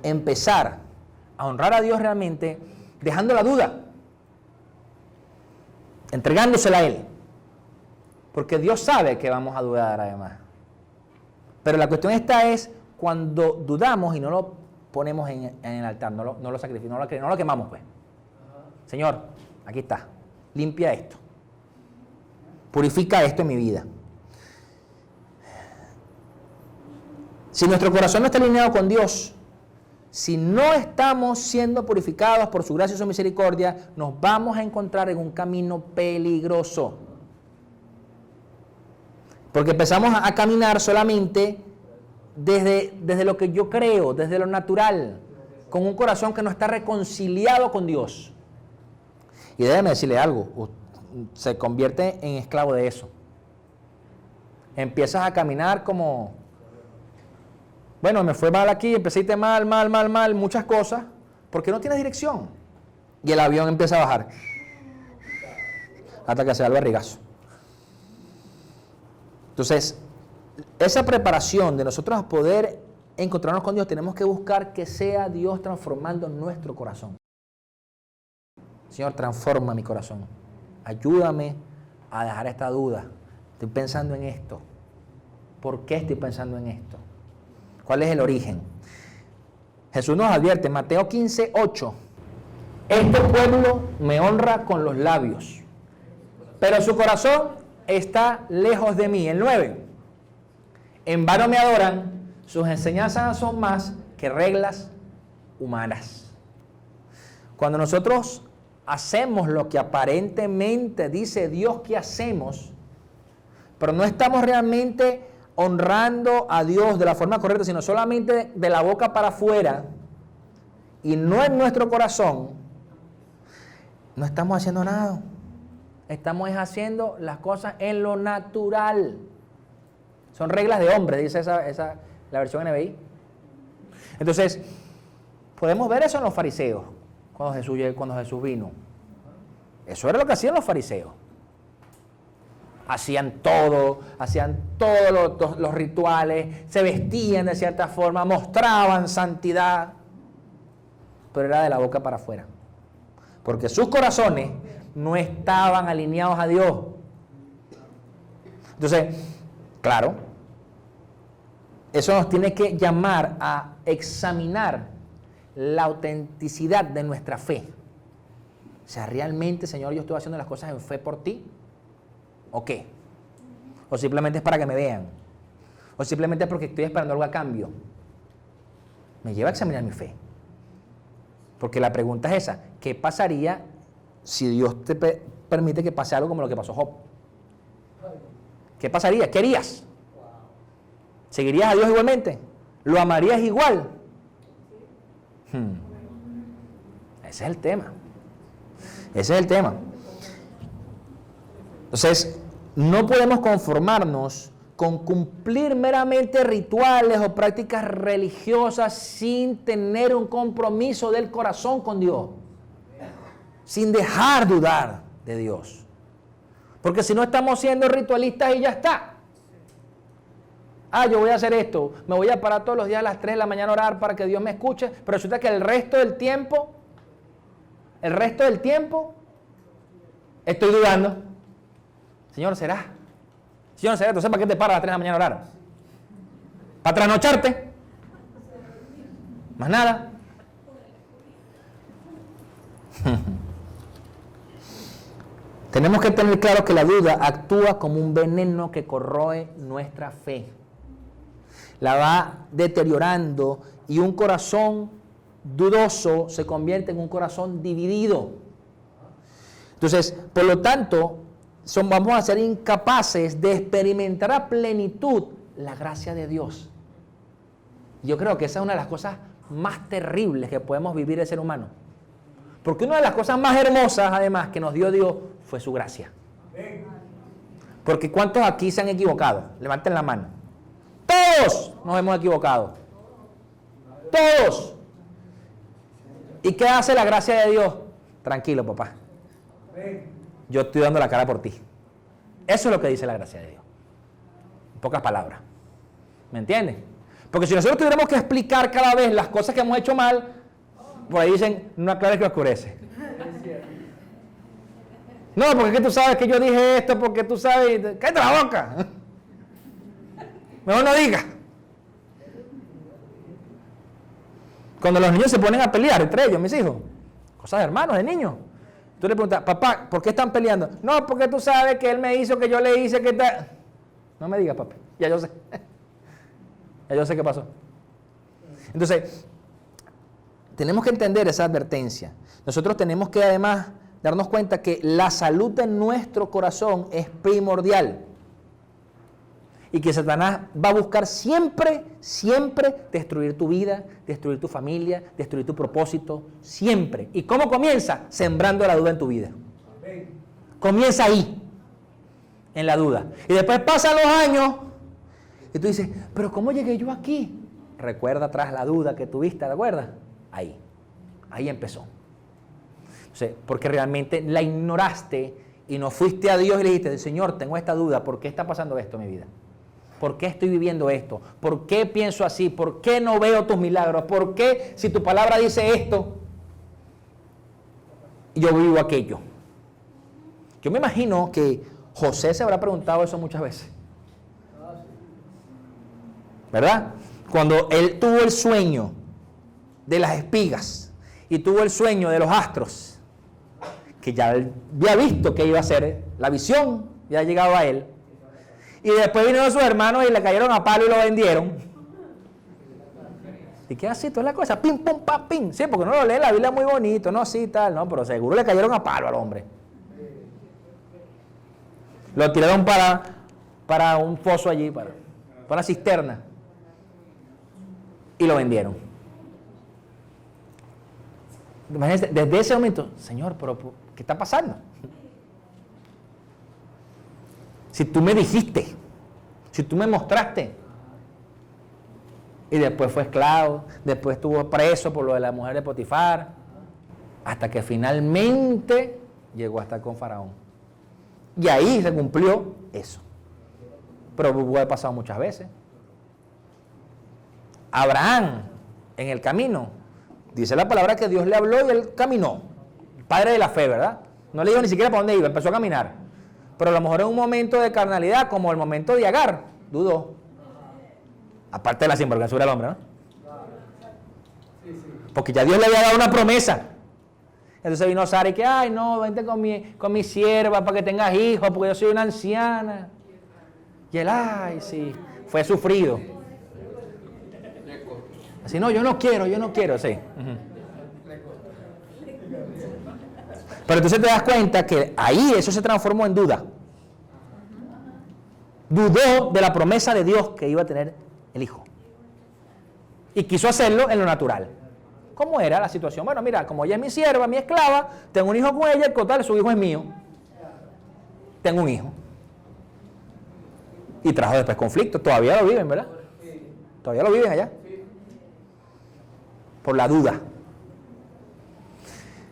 empezar a honrar a Dios realmente, dejando la duda, entregándosela a Él. Porque Dios sabe que vamos a dudar además. Pero la cuestión esta es cuando dudamos y no lo ponemos en el altar, no lo sacrificamos, no lo quemamos pues. Señor, aquí está, limpia esto. Purifica esto en mi vida. Si nuestro corazón no está alineado con Dios, si no estamos siendo purificados por su gracia y su misericordia, nos vamos a encontrar en un camino peligroso. Porque empezamos a caminar solamente desde lo que yo creo, desde lo natural, con un corazón que no está reconciliado con Dios. Y déjeme decirle algo, se convierte en esclavo de eso. Empiezas a caminar como... Bueno, me fue mal aquí, empecé a irte mal, muchas cosas, porque no tienes dirección. Y el avión empieza a bajar. Hasta que se da el barrigazo. Entonces, esa preparación de nosotros poder encontrarnos con Dios, tenemos que buscar que sea Dios transformando nuestro corazón. Señor, transforma mi corazón. Ayúdame a dejar esta duda. Estoy pensando en esto. ¿Por qué estoy pensando en esto? ¿Cuál es el origen? Jesús nos advierte, Mateo 15:8. Este pueblo me honra con los labios, pero su corazón está lejos de mí. El 9. En vano me adoran, sus enseñanzas son más que reglas humanas. Cuando nosotros hacemos lo que aparentemente dice Dios que hacemos, pero no estamos realmente honrando a Dios de la forma correcta, sino solamente de la boca para afuera y no en nuestro corazón, no estamos haciendo nada. Estamos haciendo las cosas en lo natural. Son reglas de hombre, dice la versión NBI. Entonces, podemos ver eso en los fariseos, cuando Jesús vino. Eso era lo que hacían los fariseos. Hacían todos los rituales, se vestían de cierta forma, mostraban santidad, pero era de la boca para afuera. Porque sus corazones no estaban alineados a Dios. Entonces, claro, eso nos tiene que llamar a examinar la autenticidad de nuestra fe. O sea, ¿realmente, Señor, yo estoy haciendo las cosas en fe por ti? ¿O qué? ¿O simplemente es para que me vean? ¿O simplemente es porque estoy esperando algo a cambio? Me lleva a examinar mi fe. Porque la pregunta es esa: ¿qué pasaría si Dios te permite que pase algo como lo que pasó a Job? ¿Qué pasaría? ¿Qué harías? ¿Seguirías a Dios igualmente? ¿Lo amarías igual? Ese es el tema. Ese es el tema. Entonces, no podemos conformarnos con cumplir meramente rituales o prácticas religiosas sin tener un compromiso del corazón con Dios, sin dejar dudar de Dios. Porque si no, estamos siendo ritualistas y ya está. Yo voy a hacer esto, me voy a parar todos los días a las 3 de la mañana a orar para que Dios me escuche, pero resulta que el resto del tiempo estoy dudando. Señor, ¿será? Señor, ¿será? Entonces, ¿para qué te paras a las 3 de la mañana a orar? ¿Para trasnocharte? Más nada. Tenemos que tener claro que la duda actúa como un veneno que corroe nuestra fe. La va deteriorando y un corazón dudoso se convierte en un corazón dividido. Entonces, por lo tanto, vamos a ser incapaces de experimentar a plenitud la gracia de Dios. Yo creo que esa es una de las cosas más terribles que podemos vivir el ser humano. Porque una de las cosas más hermosas, además, que nos dio Dios fue su gracia. Porque ¿cuántos aquí se han equivocado? Levanten la mano. Todos nos hemos equivocado. Todos. ¿Y qué hace la gracia de Dios? Tranquilo, papá. Yo estoy dando la cara por ti. Eso es lo que dice la gracia de Dios. En pocas palabras. ¿Me entiendes? Porque si nosotros tuviéramos que explicar cada vez las cosas que hemos hecho mal, por ahí dicen, no aclares que oscurece. No, porque es que tú sabes que yo dije esto, porque tú sabes... ¡Cállate la boca! Mejor no digas. Cuando los niños se ponen a pelear entre ellos, mis hijos, cosas de hermanos, de niños, tú le preguntas, papá, ¿por qué están peleando? No, porque tú sabes que él me hizo, que yo le hice, que tal. No me digas, papi, ya yo sé. Ya yo sé qué pasó. Entonces, tenemos que entender esa advertencia. Nosotros tenemos que además darnos cuenta que la salud de nuestro corazón es primordial. Y que Satanás va a buscar siempre destruir tu vida, destruir tu familia, destruir tu propósito, siempre. ¿Y cómo comienza? Sembrando la duda en tu vida. Comienza ahí, en la duda. Y después pasan los años y tú dices, pero ¿cómo llegué yo aquí? Recuerda atrás la duda que tuviste, ¿te acuerdas? Ahí empezó. O sea, porque realmente la ignoraste y no fuiste a Dios y le dijiste, Señor, tengo esta duda, ¿por qué está pasando esto en mi vida? ¿Por qué estoy viviendo esto? ¿Por qué pienso así? ¿Por qué no veo tus milagros? ¿Por qué si tu palabra dice esto, yo vivo aquello? Yo me imagino que José se habrá preguntado eso muchas veces. ¿Verdad? Cuando él tuvo el sueño de las espigas y tuvo el sueño de los astros, que ya había visto que iba a ser la visión, ya ha llegado a él. Y después vinieron sus hermanos y le cayeron a palo y lo vendieron. ¿Y qué así? Toda la cosa, pim, pum, pam, pim. Sí, porque no lo lee la Biblia muy bonito, no, sí, tal, no, pero seguro le cayeron a palo al hombre. Lo tiraron para un pozo allí, para una cisterna. Y lo vendieron. Imagínense, desde ese momento, Señor, pero ¿qué está pasando? Si tú me dijiste, si tú me mostraste. Y después fue esclavo, después estuvo preso por lo de la mujer de Potifar, hasta que finalmente llegó a estar con Faraón. Y ahí se cumplió eso. Pero puede pasado muchas veces. Abraham, en el camino, dice la palabra que Dios le habló y él caminó. padre de la fe, ¿verdad? No le dijo ni siquiera para dónde iba, empezó a caminar. Pero a lo mejor en un momento de carnalidad, como el momento de Agar, dudó. Aparte de la sinvergüenzura del hombre, ¿no? Porque ya Dios le había dado una promesa. Entonces vino Sara y que, ay no, vente con mi sierva para que tengas hijos, porque yo soy una anciana. Y él, ay sí, fue sufrido. Así, no, yo no quiero, sí. Uh-huh. Pero entonces te das cuenta que ahí eso se transformó en duda. Dudó de la promesa de Dios que iba a tener el hijo. Y quiso hacerlo en lo natural. ¿Cómo era la situación? Bueno, mira, como ella es mi sierva, mi esclava, tengo un hijo con ella, el total, su hijo es mío. Tengo un hijo. Y trajo después conflicto. Todavía lo viven, ¿verdad? Todavía lo viven allá. Por la duda.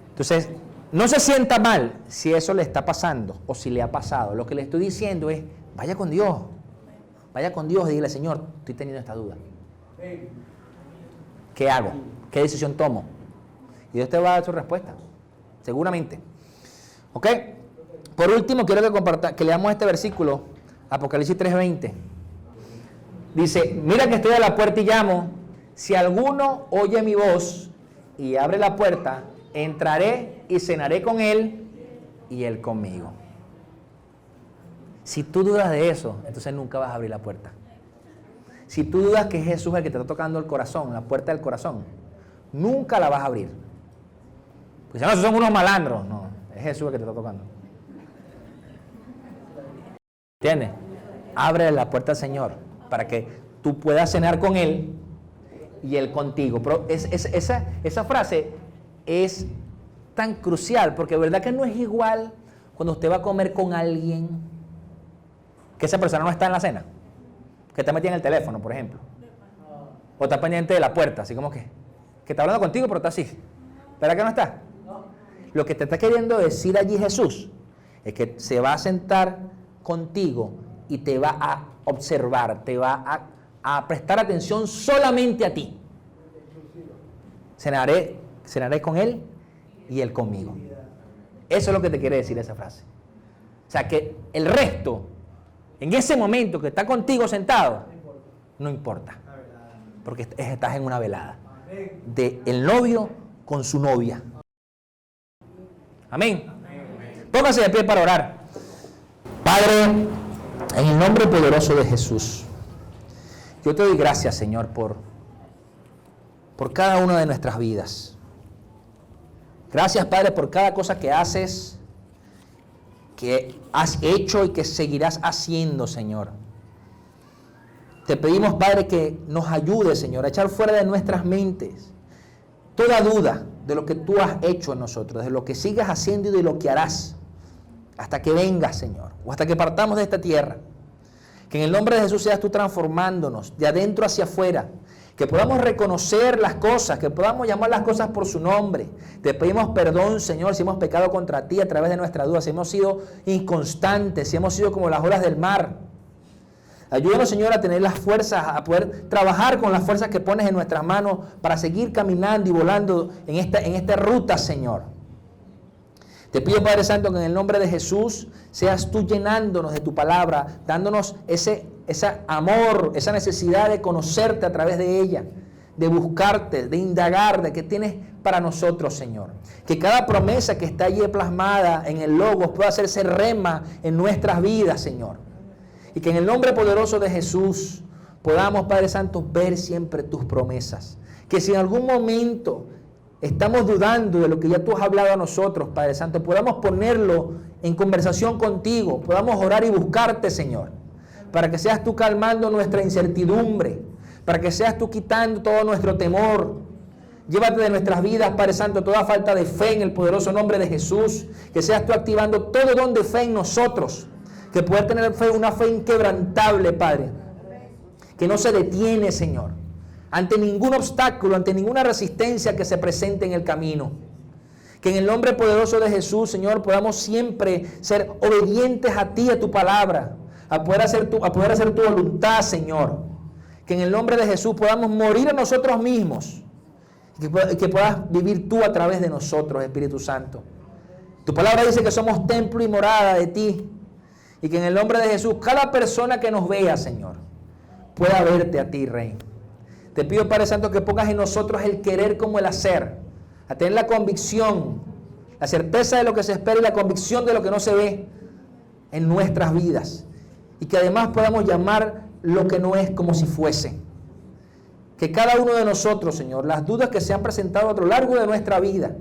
Entonces, no se sienta mal si eso le está pasando o si le ha pasado. Lo que le estoy diciendo es, vaya con Dios. Vaya con Dios y dile, Señor, estoy teniendo esta duda. ¿Qué hago? ¿Qué decisión tomo? Y Dios te va a dar su respuesta. Seguramente. ¿Ok? Por último, quiero que leamos este versículo, Apocalipsis 3:20. Dice, mira que estoy a la puerta y llamo. Si alguno oye mi voz y abre la puerta, entraré y cenaré con él y él conmigo. Si tú dudas de eso, entonces nunca vas a abrir la puerta. Si tú dudas que es Jesús el que te está tocando el corazón, la puerta del corazón, nunca la vas a abrir. Pues no, esos son unos malandros. No, es Jesús el que te está tocando. ¿Entiendes? Abre la puerta al Señor para que tú puedas cenar con Él y Él contigo. Pero esa frase es tan crucial porque de verdad que no es igual cuando usted va a comer con alguien que esa persona no está en la cena, que está metida en el teléfono, por ejemplo, o está pendiente de la puerta, así como que está hablando contigo pero está así. ¿Verdad que no está? Lo que te está queriendo decir allí Jesús es que se va a sentar contigo y te va a observar, te va a prestar atención solamente a ti. Cenaré con Él y Él conmigo. Eso es lo que te quiere decir esa frase. O sea que el resto, en ese momento que está contigo sentado, no importa. Porque estás en una velada de el novio con su novia. Amén. Póngase de pie para orar. Padre, en el nombre poderoso de Jesús, yo te doy gracias, Señor, por cada una de nuestras vidas. Gracias, Padre, por cada cosa que haces, que has hecho y que seguirás haciendo, Señor. Te pedimos, Padre, que nos ayudes, Señor, a echar fuera de nuestras mentes toda duda de lo que tú has hecho en nosotros, de lo que sigas haciendo y de lo que harás, hasta que vengas, Señor, o hasta que partamos de esta tierra. Que en el nombre de Jesús seas tú transformándonos de adentro hacia afuera, que podamos reconocer las cosas, que podamos llamar las cosas por su nombre. Te pedimos perdón, Señor, si hemos pecado contra ti a través de nuestra duda, si hemos sido inconstantes, si hemos sido como las olas del mar. Ayúdanos, Señor, a tener las fuerzas, a poder trabajar con las fuerzas que pones en nuestras manos para seguir caminando y volando en esta ruta, Señor. Te pido, Padre Santo, que en el nombre de Jesús seas tú llenándonos de tu palabra, dándonos ese amor, esa necesidad de conocerte a través de ella, de buscarte, de indagar, de qué tienes para nosotros, Señor. Que cada promesa que está allí plasmada en el Logos pueda hacerse rema en nuestras vidas, Señor. Y que en el nombre poderoso de Jesús podamos, Padre Santo, ver siempre tus promesas. Que si en algún momento estamos dudando de lo que ya tú has hablado a nosotros, Padre Santo, podamos ponerlo en conversación contigo, podamos orar y buscarte, Señor, para que seas tú calmando nuestra incertidumbre, para que seas tú quitando todo nuestro temor. Llévate de nuestras vidas, Padre Santo, toda falta de fe en el poderoso nombre de Jesús, que seas tú activando todo don de fe en nosotros, que poder tener fe, una fe inquebrantable, Padre, que no se detiene, Señor, ante ningún obstáculo, ante ninguna resistencia que se presente en el camino. Que en el nombre poderoso de Jesús, Señor, podamos siempre ser obedientes a ti, a tu palabra, a poder hacer tu voluntad, Señor. Que en el nombre de Jesús podamos morir a nosotros mismos y que puedas vivir tú a través de nosotros, Espíritu Santo. Tu palabra dice que somos templo y morada de ti. Y que en el nombre de Jesús, cada persona que nos vea, Señor, pueda verte a ti, Rey. Te pido, Padre Santo, que pongas en nosotros el querer como el hacer. A tener la convicción, la certeza de lo que se espera y la convicción de lo que no se ve en nuestras vidas. Y que además podamos llamar lo que no es como si fuese. Que cada uno de nosotros, Señor, las dudas que se han presentado a lo largo de nuestra vida,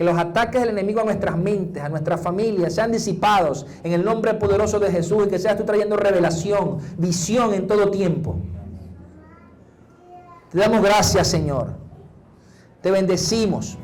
que los ataques del enemigo a nuestras mentes, a nuestras familias, sean disipados en el nombre poderoso de Jesús y que seas tú trayendo revelación, visión en todo tiempo. Te damos gracias, Señor. Te bendecimos.